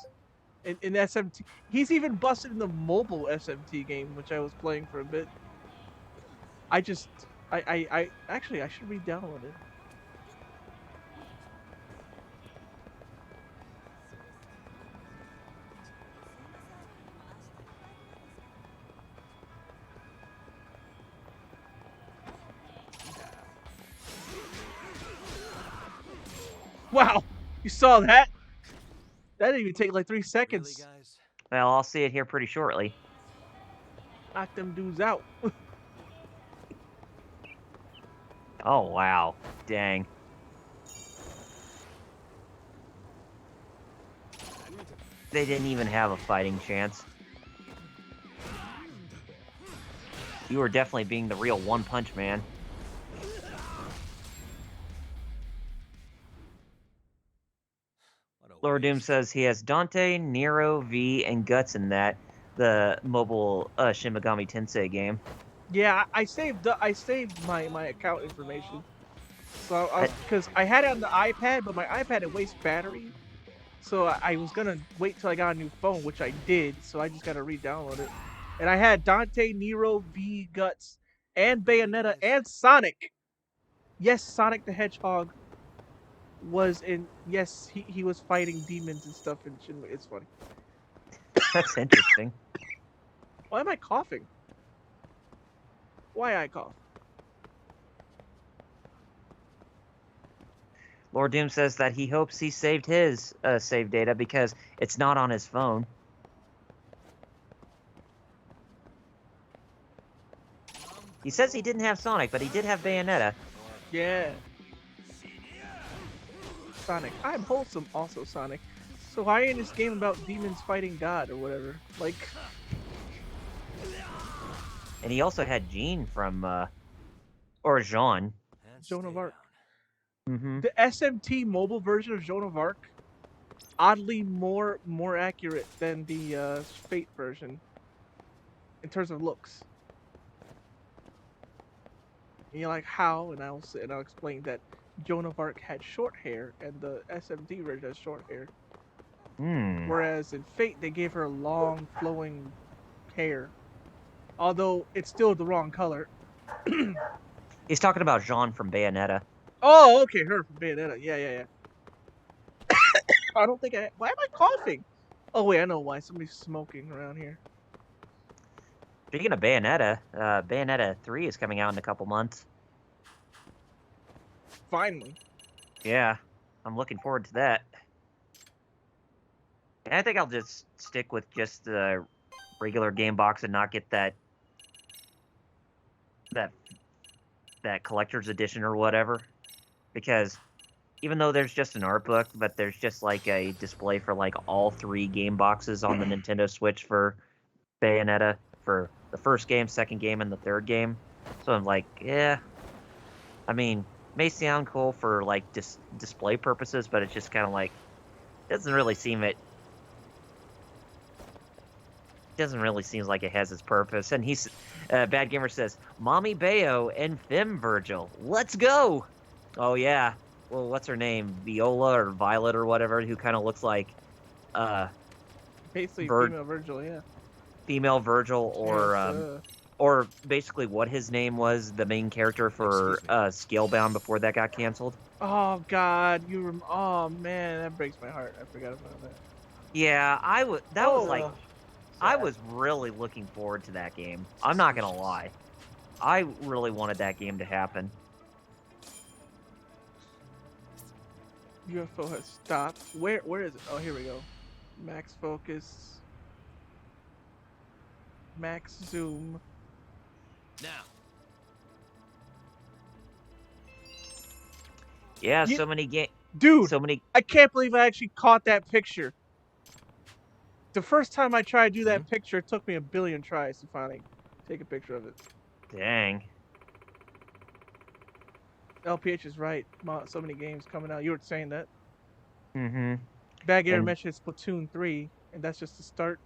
In SMT. He's even busted in the mobile SMT game, which I was playing for a bit. Actually, I should re-download it. Wow, you saw that? That didn't even take like 3 seconds. Really, guys? Well, I'll see it here pretty shortly. Knock them dudes out. Oh, wow. Dang. They didn't even have a fighting chance. You were definitely being the real One Punch Man. Lord Doom says he has Dante, Nero, V, and Guts in that, the mobile Shin Megami Tensei game. Yeah, I saved my account information. So because I had it on the iPad, but my iPad it wastes battery. So I was gonna wait till I got a new phone, which I did. So I just gotta re-download it. And I had Dante, Nero, V, Guts, and Bayonetta, and Sonic. Yes, Sonic the Hedgehog was in. Yes, he was fighting demons and stuff in Shinmue. It's funny. That's interesting. Why am I coughing? Why I cough? Lord Doom says that he hopes he saved his save data because it's not on his phone. He says he didn't have Sonic, but he did have Bayonetta. Yeah. Sonic. I'm wholesome, also Sonic. So why ain't this game about demons fighting God or whatever? Like. And he also had Jean from, or Jean. Joan of Arc. Mm-hmm. The SMT mobile version of Joan of Arc, oddly more accurate than the Fate version in terms of looks. And you're like, how? And I'll explain that Joan of Arc had short hair, and the SMT version has short hair. Whereas in Fate, they gave her long, flowing hair. Although it's still the wrong color. He's talking about Jean from Bayonetta. Oh, okay, her from Bayonetta. Yeah. I don't think I... Why am I coughing? Oh, wait, I know why. Somebody's smoking around here. Speaking of Bayonetta, Bayonetta 3 is coming out in a couple months. Finally. Yeah, I'm looking forward to that. And I think I'll just stick with just the regular game box and not get that collector's edition or whatever. Because even though there's just an art book, but there's just like a display for like all 3 game boxes on the Nintendo Switch for Bayonetta, for the first game, second game, and the third game. So I'm like, yeah. I mean, may sound cool for like display purposes, but it's just kind of like, doesn't really seem like it has its purpose. And he's Bad Gamer says, Mommy Bayo and Fem Virgil, let's go. Oh yeah, well, what's her name, Viola or Violet or whatever, who kind of looks like basically female Virgil, yeah. Female Virgil, or yes, or basically what his name was, the main character for Scalebound before that got canceled. Oh God, oh man, that breaks my heart. I forgot about that. Yeah, I was really looking forward to that game. I'm not gonna lie, I really wanted that game to happen. UFO has stopped. Where is it? Oh, here we go. Max focus. Max zoom. Now. Yeah, so many Dude, so many. I can't believe I actually caught that picture. The first time I tried to do that picture, it took me a billion tries to finally take a picture of it. Dang. LPH is right. So many games coming out. You were saying that. Mm-hmm. Bad Gamer mentioned Splatoon 3, and that's just the start.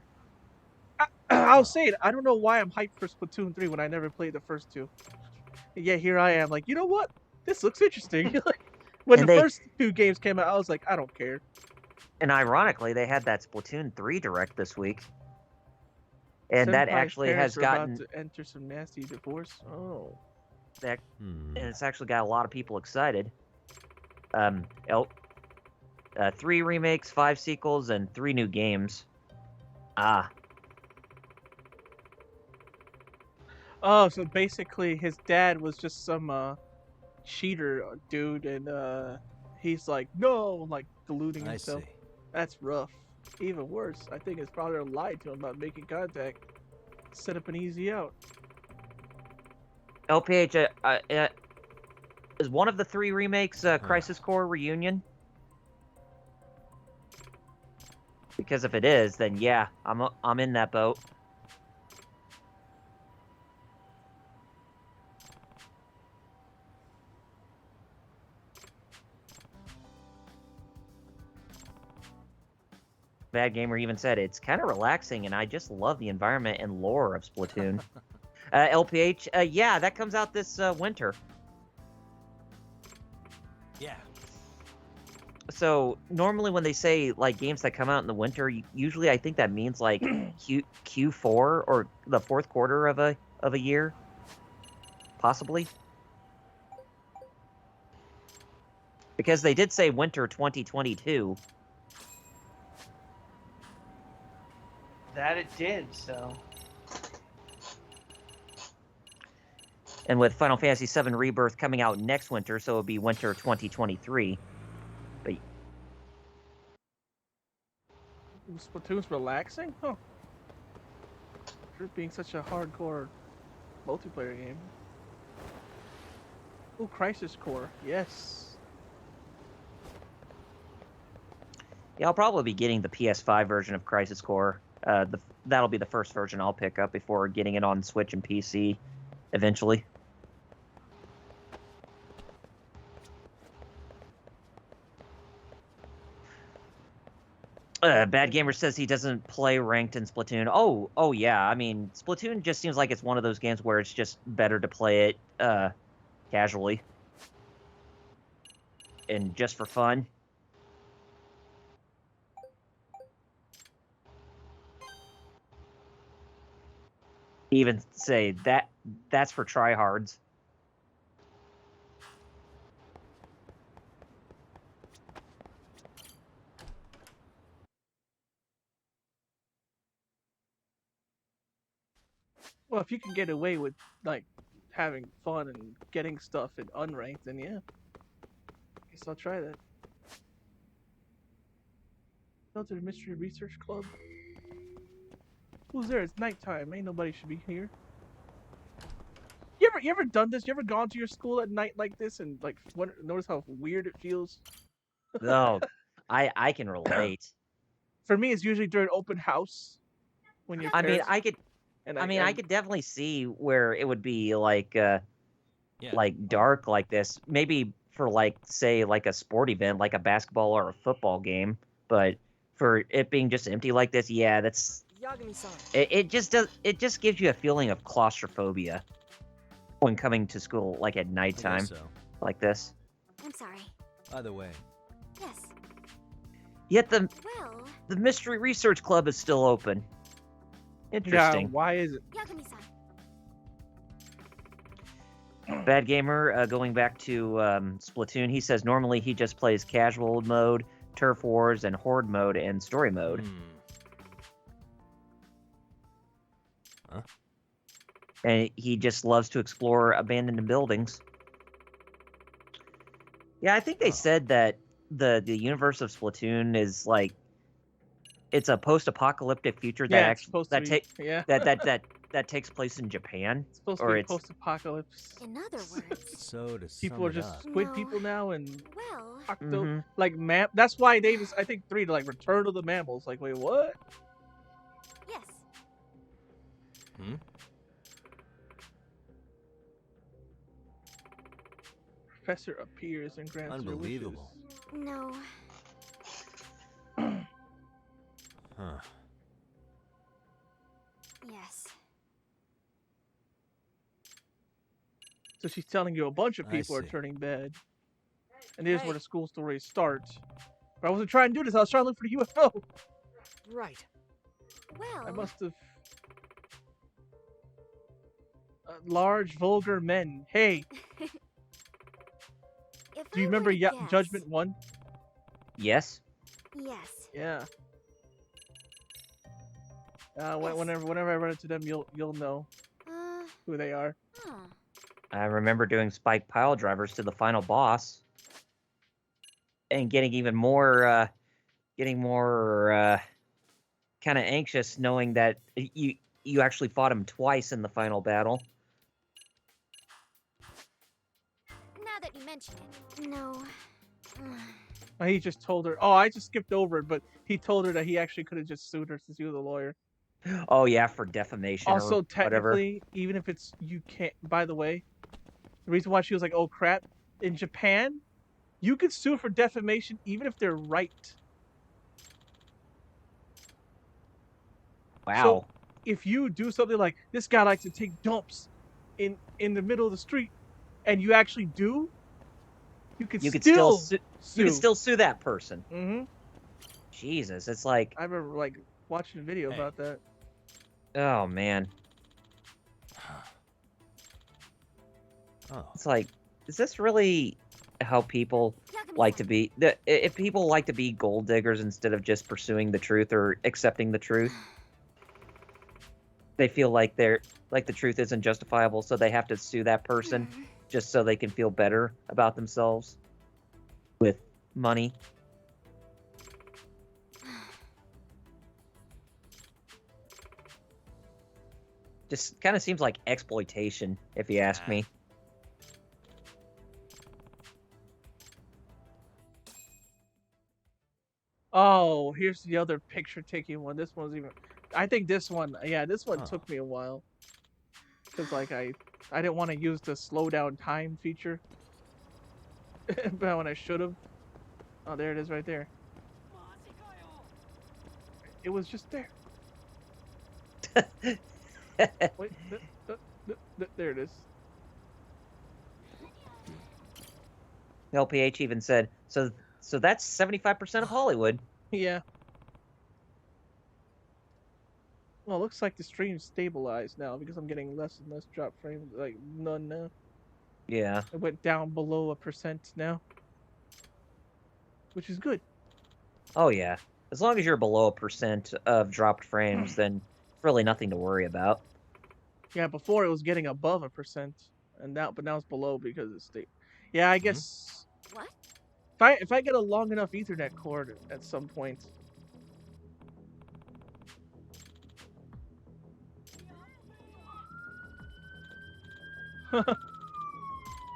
I'll say it. I don't know why I'm hyped for Splatoon 3 when I never played the first 2. And yet here I am, like, you know what? This looks interesting. When the first 2 games came out, I was like, I don't care. And ironically, they had that Splatoon 3 direct this week. And that actually has gotten... about to enter some nasty divorce. Oh. And it's actually got a lot of people excited. 3 remakes, 5 sequels, and 3 new games. Oh, so basically his dad was just some cheater dude, and he's like, no, like deluding himself. I see. That's rough. Even worse, I think his father lied to him about making contact. Set up an easy out. LPH, is one of the 3 remakes Crisis Core Reunion? Because if it is, then yeah, I'm in that boat. Bad Gamer even said it's kind of relaxing, and I just love the environment and lore of Splatoon. LPH, yeah, that comes out this winter. Yeah. So normally when they say like games that come out in the winter, usually I think that means like Q4 or the 4th quarter of a year, possibly. Because they did say winter 2022. That it did, so. And with Final Fantasy VII Rebirth coming out next winter, so it'll be winter 2023. But Splatoon's relaxing? Huh. For being such a hardcore multiplayer game. Ooh, Crisis Core. Yes. Yeah, I'll probably be getting the PS5 version of Crisis Core. That'll be the first version I'll pick up before getting it on Switch and PC eventually. Bad Gamer says he doesn't play ranked in Splatoon. Oh yeah. I mean, Splatoon just seems like it's one of those games where it's just better to play it casually and just for fun. Even say that's for tryhards. Well, if you can get away with like having fun and getting stuff in unranked, then yeah. Guess I'll try that. Go to the Mystery Research Club. Who's there? It's nighttime. Ain't nobody should be here. You ever done this? You ever gone to your school at night like this and like notice how weird it feels? Oh, I can relate. For me, it's usually during open house when you're. I mean, I could definitely see where it would be like dark like this. Maybe for like say like a sport event, like a basketball or a football game. But for it being just empty like this, yeah, that's it just gives you a feeling of claustrophobia when coming to school like at nighttime like this. I'm sorry. Either way. Yes. Yet the Mystery Research Club is still open. Interesting. Yeah, why is it? Bad Gamer, going back to Splatoon, he says normally he just plays casual mode, turf wars, and horde mode, and story mode. Huh? And he just loves to explore abandoned buildings. Yeah, I think they said that the universe of Splatoon is like it's a post-apocalyptic future that that takes place in Japan. It's supposed to be post-apocalypse. In other words, so to people are just squid people now and well, like That's why they just I think 3 to like Return of the Mammals. Like wait, what? Yes. Hmm. Professor appears and grants Unbelievable. No. Huh. Yes. So she's telling you a bunch of people are see. turning bad. And here's where the school story starts. But I wasn't trying to do this, I was trying to look for the UFO. Right. Well. I must have... large, vulgar men. Hey! Do you remember Judgment 1? Yes. Yes. Yeah. Whenever I run into them, you'll know who they are. I remember doing spike pile drivers to the final boss, and getting even more, kind of anxious knowing that you actually fought him twice in the final battle. Now that you mention it, no. He just told her. Oh, I just skipped over it, but he told her that he actually could have just sued her since he was a lawyer. Oh yeah, for defamation. Also, or technically, whatever. even if it's you can't. By the way, the reason why she was like, "Oh crap," in Japan, you could sue for defamation even if they're right. Wow. So if you do something like this guy likes to take dumps in the middle of the street, and you actually do, you could still sue. You could still sue that person. Mm-hmm. Jesus, it's like I remember like watching a video about that. Oh man. Oh. It's like, is this really how people like to be? If people like to be gold diggers instead of just pursuing the truth or accepting the truth, they feel like the truth isn't justifiable, so they have to sue that person just so they can feel better about themselves with money. Just kind of seems like exploitation, if you ask me. Oh, here's the other picture-taking one. This one's even... I think this one... Yeah, this one took me a while. Because, like, I didn't want to use the slow down time feature. But when I should have. Oh, there it is right there. It was just there. Wait, there it is. LPH even said, so that's 75% of Hollywood. Yeah. Well, it looks like the stream's stabilized now because I'm getting less and less drop frames, like none now. Yeah. It went down below 1% now, which is good. Oh yeah. As long as you're below 1% of dropped frames, then really nothing to worry about. Yeah, before it was getting above 1%, and now it's below because it's stable. Yeah, I guess. What? If I get a long enough Ethernet cord at some point.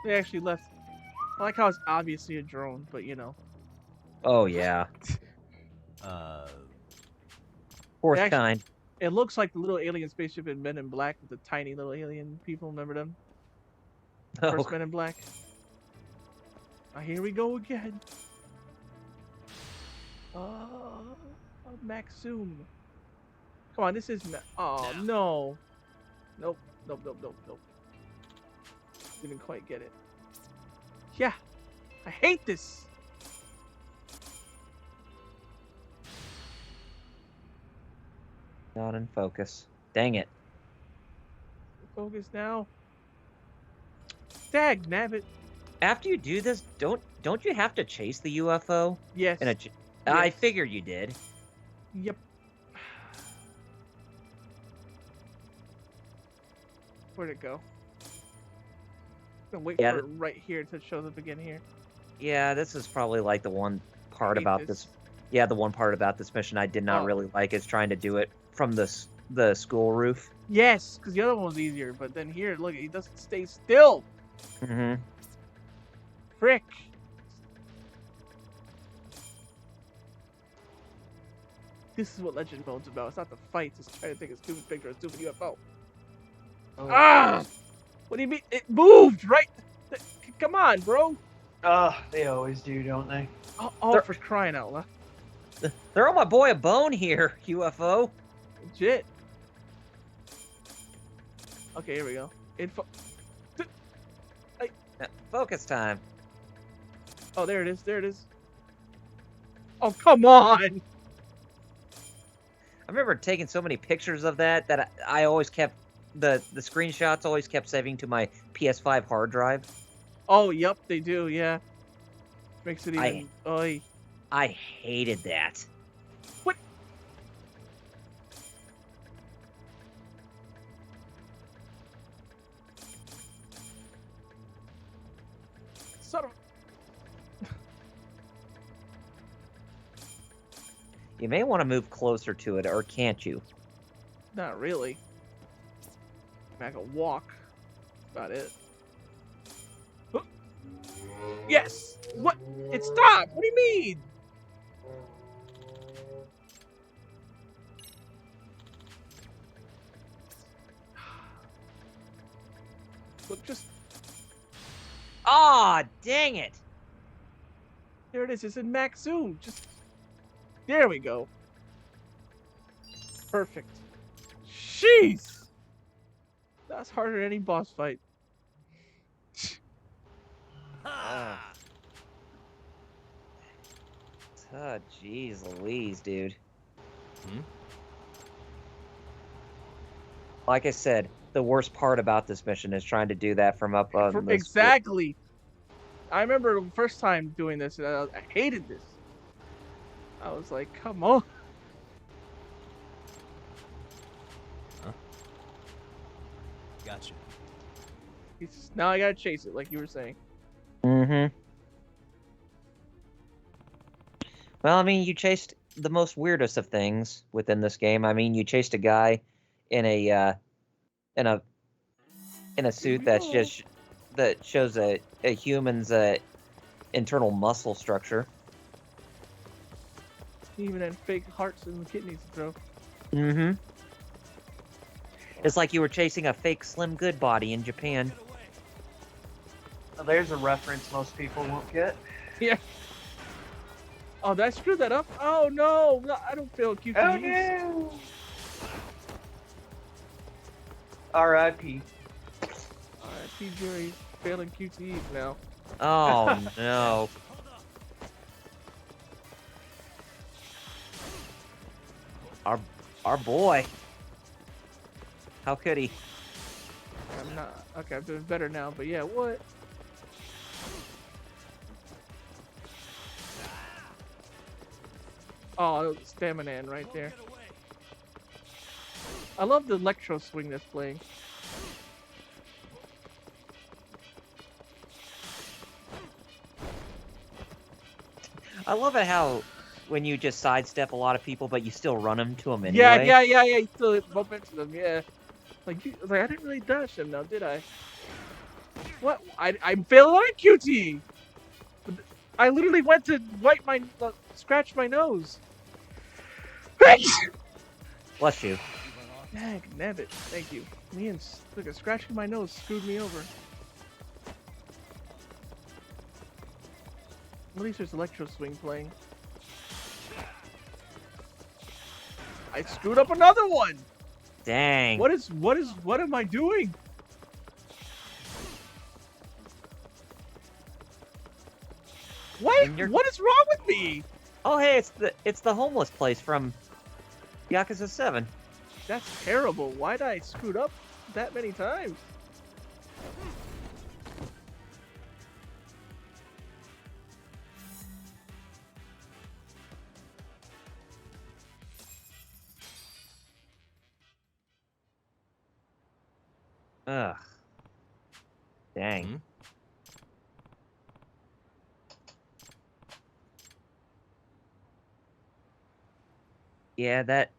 They actually left. I like how it's obviously a drone, but you know. Oh yeah. Fourth actually, kind. It looks like the little alien spaceship in Men in Black with the tiny little alien people. Remember them? Oh. First Men in Black. Here we go again. Maxum. Come on, this is. Oh no. Nope. Didn't quite get it. Yeah, I hate this. Not in focus. Dang it. Focus now. Dag nabbit. After you do this, don't you have to chase the UFO? Yes. Yes. I figured you did. Yep. Where'd it go? I'm gonna wait for it right here to show up again here. Yeah, this is probably like the one part about this. Yeah, the one part about this mission I did not really like is trying to do it from the school roof. Yes, because the other one was easier, but then here, look, he doesn't stay still. Mm-hmm. Frick. This is what Legend Mode's about. It's not the fights, it's trying to take a stupid picture of a stupid UFO. Oh. Ah! What do you mean? It moved, right? Come on, bro. They always do, don't they? Oh, for crying out loud. Throw my boy a bone here, UFO. Legit. Okay, here we go. Focus time. Oh, there it is. There it is. Oh, come on. I remember taking so many pictures of that I always kept the screenshots always kept saving to my PS5 hard drive. Oh, yep, they do. Yeah. Makes it even. I hated that. What? Son of. You may want to move closer to it, or can't you? Not really. I can walk. That's about it. Yes! What? It stopped! What do you mean? Look, just... Ah, dang it! There it is. It's in max zoom. Just... There we go. Perfect. Jeez! That's harder than any boss fight. Oh, jeez Louise, dude. Like I said, the worst part about this mission is trying to do that from up on the Exactly. I remember the first time doing this, and I hated this. I was like, come on. Huh? Gotcha. Now I gotta chase it, like you were saying. Mm-hmm. Well, I mean, you chased the most weirdest of things within this game. I mean, you chased a guy in a suit that shows a human's internal muscle structure. He even had fake hearts and kidneys to throw. Mm-hmm. It's like you were chasing a fake Slim Good body in Japan. Well, there's a reference most people won't get. Yeah. Oh, did I screw that up? Oh no, I don't feel QTEs. Oh no. R.I.P. R.I.P. Jerry's failing QTEs now. Oh no. Our boy. How could he? I'm not. Okay, I'm doing better now, but yeah, what? Oh, stamina right there. I love the electro swing that's playing. I love it how when you just sidestep a lot of people, but you still run them to them anyway. Yeah. You still bump into them. Yeah. Like I didn't really dash him now, did I? What? I'm failing on QT. I literally went to scratch my nose. Bless you. Dang, nabbit. Thank you. Me and scratching my nose screwed me over. At least there's electro swing playing. I screwed up another one. Dang. What am I doing? What? What is wrong with me? Oh hey, it's the homeless place from Yakuza 7. That's terrible. Why did I screw up that many times? Ugh. Dang. Hmm? Yeah, that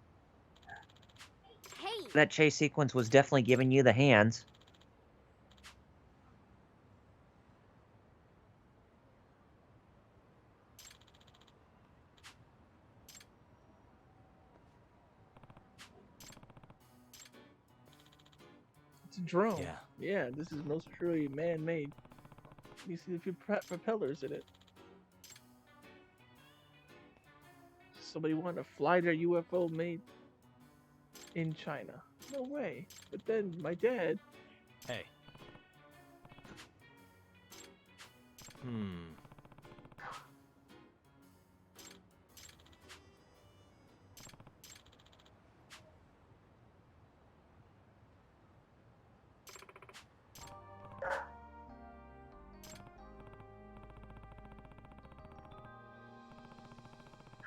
chase sequence was definitely giving you the hands. It's a drone. Yeah. Yeah, this is most truly man-made. You see the few propellers in it. Somebody wanted to fly their UFO made in China. No way. But then my dad. Hey.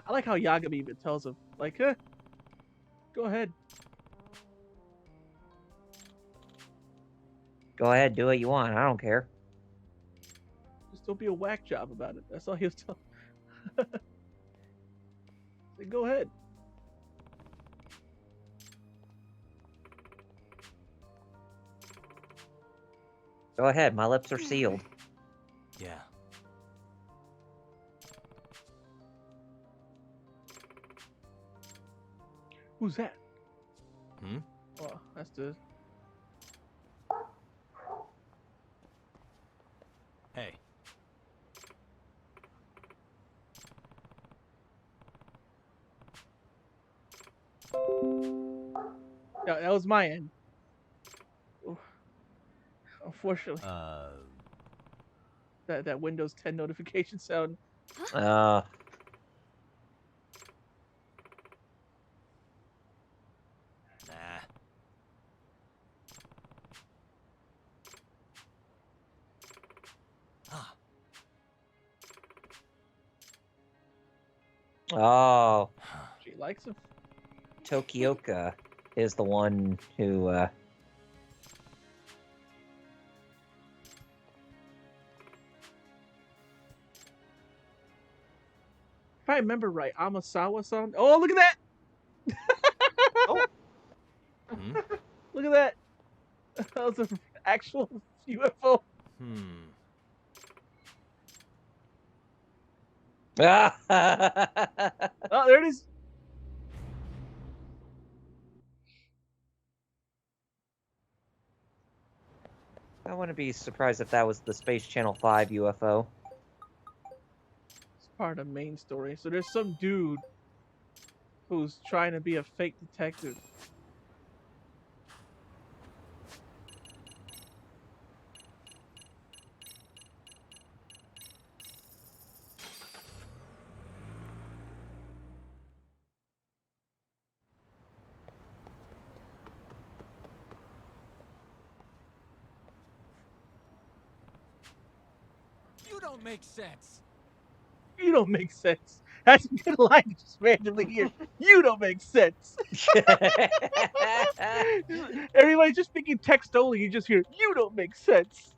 I like how Yagami even tells him, like, go ahead. Go ahead, do what you want. I don't care. Just don't be a whack job about it. That's all he was telling. Say, go ahead. Go ahead, my lips are sealed. Yeah. Who's that? Hmm? Oh, that's the... Hey. Yeah, that was my end. Oof. Unfortunately. That Windows 10 notification sound. Nah. Oh. She likes him. Tokioka is the one who, If I remember right, Amasawa-san. Oh, look at that! Oh. Look at that! That was an actual UFO. Oh, Oh, there it is. I wouldn't be surprised if that was the Space Channel 5 UFO. It's part of the main story. So there's some dude who's trying to be a fake detective. You don't make sense. You don't make sense. That's a good line to just randomly hear. You don't make sense. Everybody's just speaking text only. You just hear, you don't make sense.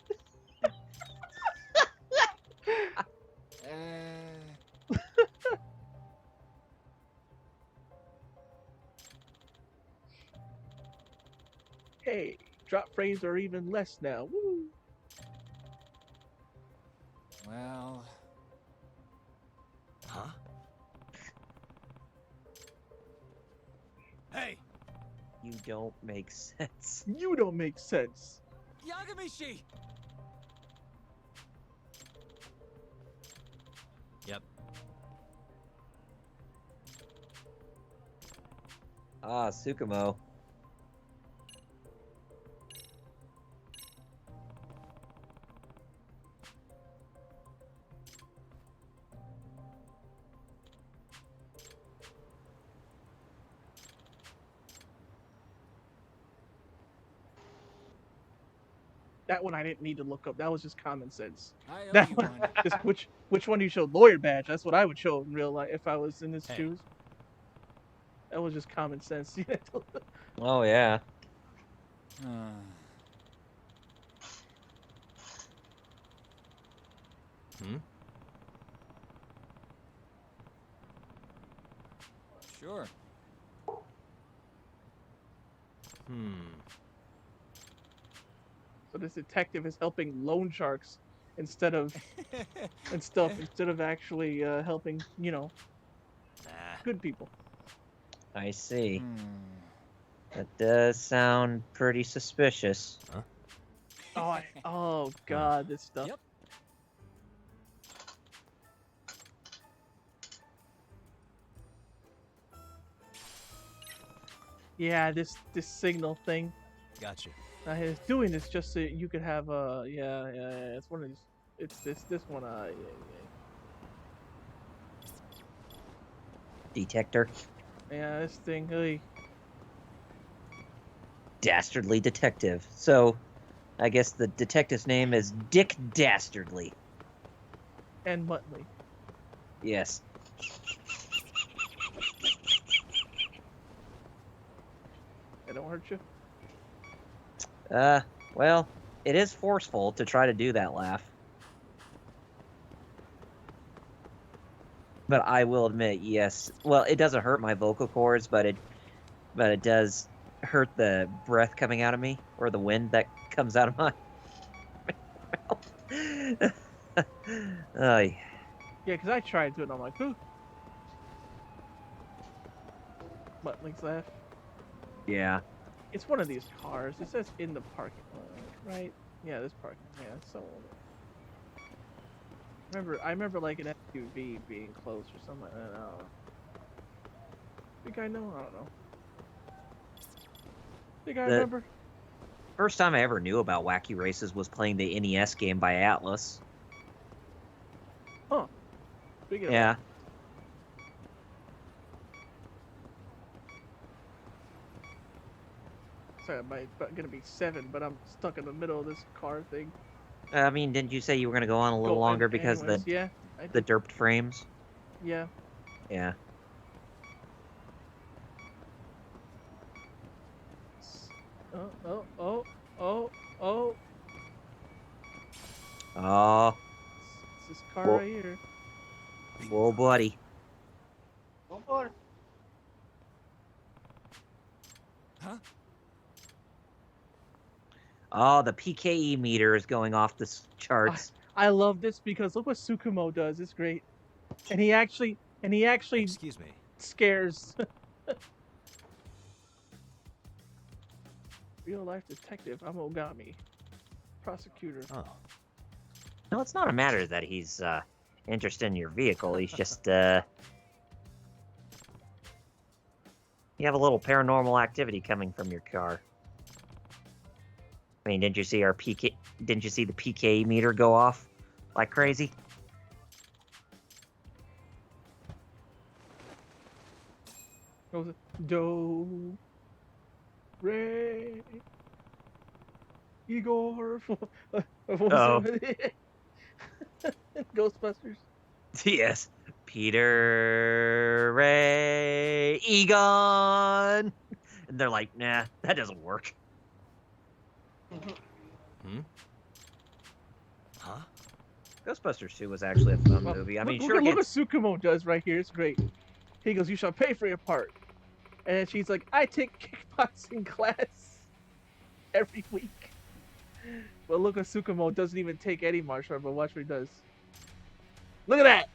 Hey, drop frames are even less now. Woo. Well... Huh? Hey! You don't make sense. You don't make sense. Yagamishi! Yep. Ah, Tsukumo. That one I didn't need to look up. That was just common sense. I owe That you one, one. just which one do you show? Lawyer badge. That's what I would show in real life if I was in his shoes. That was just common sense. Oh yeah. Hmm? Sure. So this detective is helping loan sharks instead of instead of actually helping, you know, good people. I see. That does sound pretty suspicious. Huh? Oh God, this stuff. Yep. Yeah, this signal thing. Gotcha. It's doing this just so you could have yeah. It's one of these. It's this one. Yeah. Detector. Yeah, this thing. Hey. Dastardly detective. So, I guess the detective's name is Dick Dastardly. And Muttley. Yes. That don't hurt you. Well, it is forceful to try to do that laugh. But I will admit, yes. Well, it doesn't hurt my vocal cords, but it does hurt the breath coming out of me, or the wind that comes out of my mouth. Yeah, because I tried to and I'm like, ooh. Muttley's laugh. Yeah. It's one of these cars. It says in the parking lot, right? Yeah, this parking. Yeah, so. I remember like an SUV being close or something. I don't know. Think I know? I don't know. Think I remember? First time I ever knew about Wacky Races was playing the NES game by Atlas. Huh. Speaking of Yeah. Sorry, I'm gonna be 7, but I'm stuck in the middle of this car thing. I mean, didn't you say you were going to go on a little longer because anyways, the derped frames? Yeah. Yeah. Oh. Oh. It's this car right here. Whoa, buddy. Oh, boy. Huh? Oh, the PKE meter is going off the charts. I love this because look what Tsukumo does. It's great, and he actually Excuse me. scares. Real life detective. I'm Ogami. Prosecutor. Oh. No, it's not a matter that he's interested in your vehicle. He's just you have a little paranormal activity coming from your car. I mean, didn't you see our PK? Didn't you see the PK meter go off like crazy? What was it? Do, Ray, Igor. What was it? Ghostbusters. Yes, Peter, Ray, Egon, and they're like, nah, that doesn't work. Hmm? Huh? Ghostbusters 2 was actually a fun movie. I mean, look sure, what Tsukumo does right here. It's great. He goes, "You shall pay for your part," and then she's like, "I take kickboxing class every week." But look what Tsukumo doesn't even take any martial art. But watch what he does. Look at that.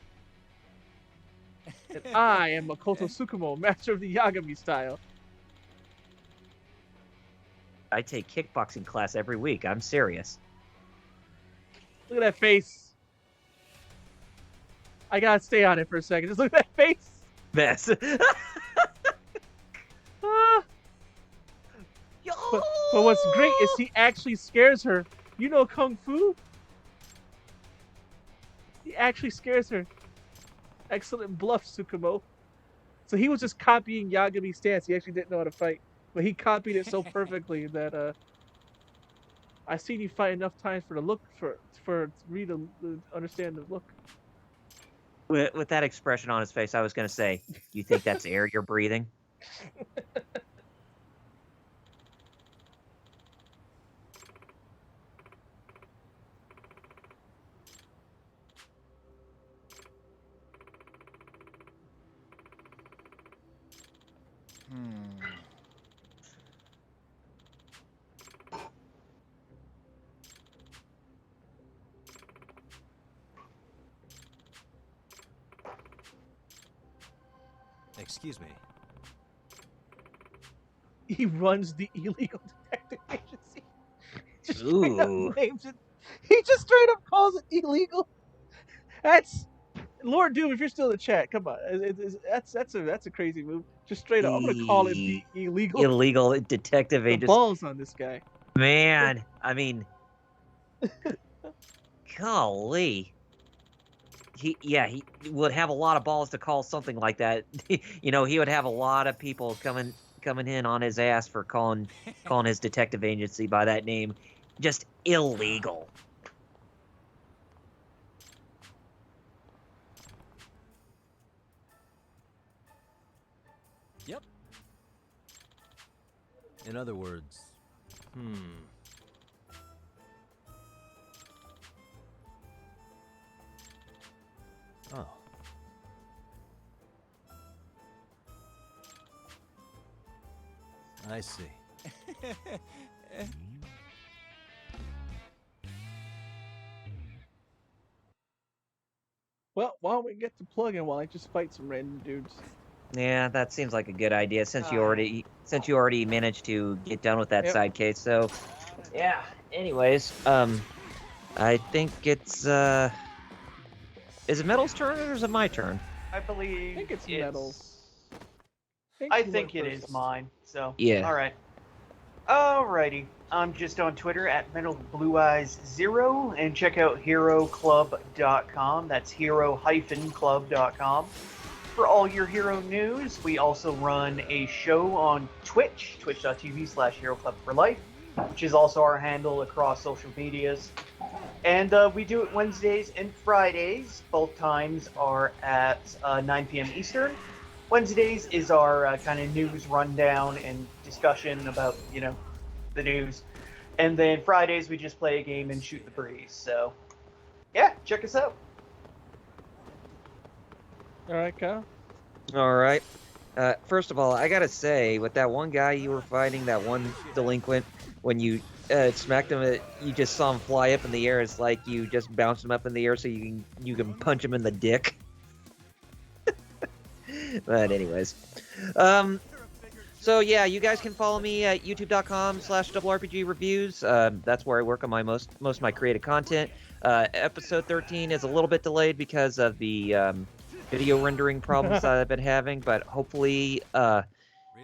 And I am Makoto Tsukumo, master of the Yagami style. I take kickboxing class every week. I'm serious. Look at that face. I gotta stay on it for a second. Just look at that face. Mess. But what's great is he actually scares her. You know Kung Fu? He actually scares her. Excellent bluff, Tsukumo. So he was just copying Yagami's stance. He actually didn't know how to fight. But he copied it so perfectly that I've seen you fight enough times for me to understand the look. With that expression on his face, I was going to say, you think that's air you're breathing? Excuse me. He runs the illegal detective agency. Just Ooh. straight up names it. He just straight up calls it illegal. That's Lord Doom. If you're still in the chat, come on. That's a crazy move. Just straight up, I'm gonna call it the illegal detective the agency. balls on this guy. Man, I mean, golly. He would have a lot of balls to call something like that. You know, he would have a lot of people coming in on his ass for calling his detective agency by that name. Just illegal. Yep. In other words, Oh. I see. Well, why don't we get to plug-in while I just fight some random dudes? Yeah, that seems like a good idea since you already managed to get done with that side case. So, yeah. Anyways, I think it's is it Metal's turn or is it my turn? I believe I think it's Metal's. I think it is mine. So yeah. All right. Alrighty. I'm just on Twitter at MetalBlueEyes0 and check out HeroClub.com. That's hero-club.com for all your hero news. We also run a show on Twitch, twitch.tv/HeroClubForLife, which is also our handle across social medias. And we do it Wednesdays and Fridays. Both times are at 9 p.m. Eastern. Wednesdays is our kind of news rundown and discussion about, the news. And then Fridays we just play a game and shoot the breeze. So, yeah, check us out. All right, Kyle. All right. First of all, I gotta say, with that one guy you were fighting, that one delinquent, when you smacked him, you just saw him fly up in the air. It's like you just bounced him up in the air so you can punch him in the dick. But anyways, so yeah, you guys can follow me at youtube.com/RPG reviews. That's where I work on my most of my creative content. Episode 13 is a little bit delayed because of the video rendering problems that I've been having, but hopefully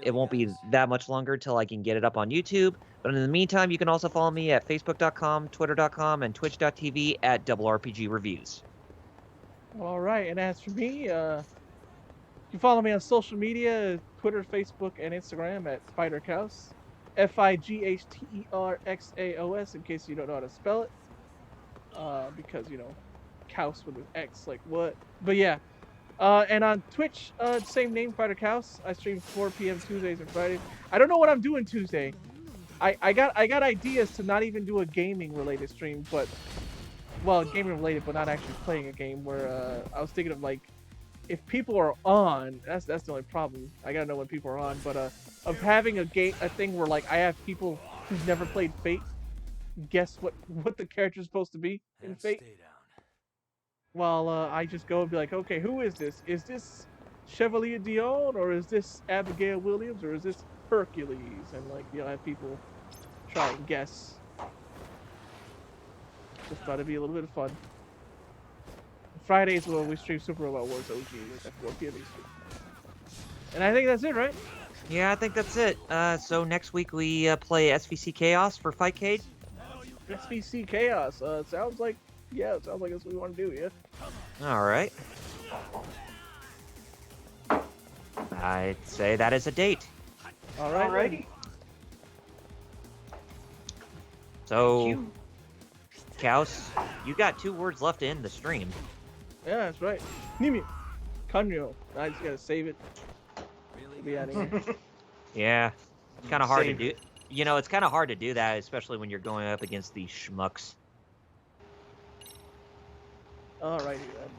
it won't be that much longer until I can get it up on YouTube. But in the meantime, you can also follow me at facebook.com, twitter.com, and twitch.tv at RPG Reviews. All right, and as for me, you can follow me on social media, Twitter, Facebook, and Instagram at Fightercaus, Fightterxaos, in case you don't know how to spell it. Because, you know, Kaus with an X, like what? But yeah. And on Twitch, same name, Fighter Kaus. I stream 4 p.m. Tuesdays and Fridays. I don't know what I'm doing Tuesday. I got ideas to not even do a gaming related stream, but well, gaming related, but not actually playing a game. Where I was thinking of like, if people are on, that's the only problem. I gotta know when people are on. But of having a thing where like I have people who've never played Fate guess what the character's supposed to be in Fate. Well, I just go and be like, okay, who is this? Is this Chevalier Dion, or is this Abigail Williams, or is this Hercules? And like, you know, have people try and guess. Just thought it'd be a little bit of fun. Fridays when we stream Super Robot Wars OG at 4 p.m. Eastern. And I think that's it, right? Yeah, I think that's it. So next week we play SVC Chaos for Fightcade. SVC Chaos. Sounds like that's what we want to do. Yeah. All right. I'd say that is a date. All right. Alrighty. So, Kaus, you got 2 words left to end the stream. Yeah, that's right. Nimi, Kanyo. I just gotta save it. Be out of here. Yeah, it's kind of hard to do. You know, it's kind of hard to do that, especially when you're going up against these schmucks. Alrighty then.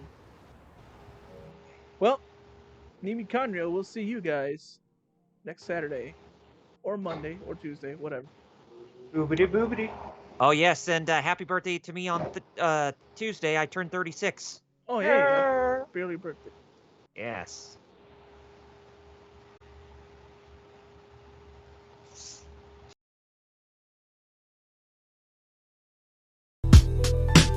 Well, Nimi Kanyo, we'll see you guys next Saturday, or Monday, or Tuesday, whatever. Boobity boobity. Oh yes, and happy birthday to me on Tuesday. I turned 36. Oh yeah, barely birthday. Yes.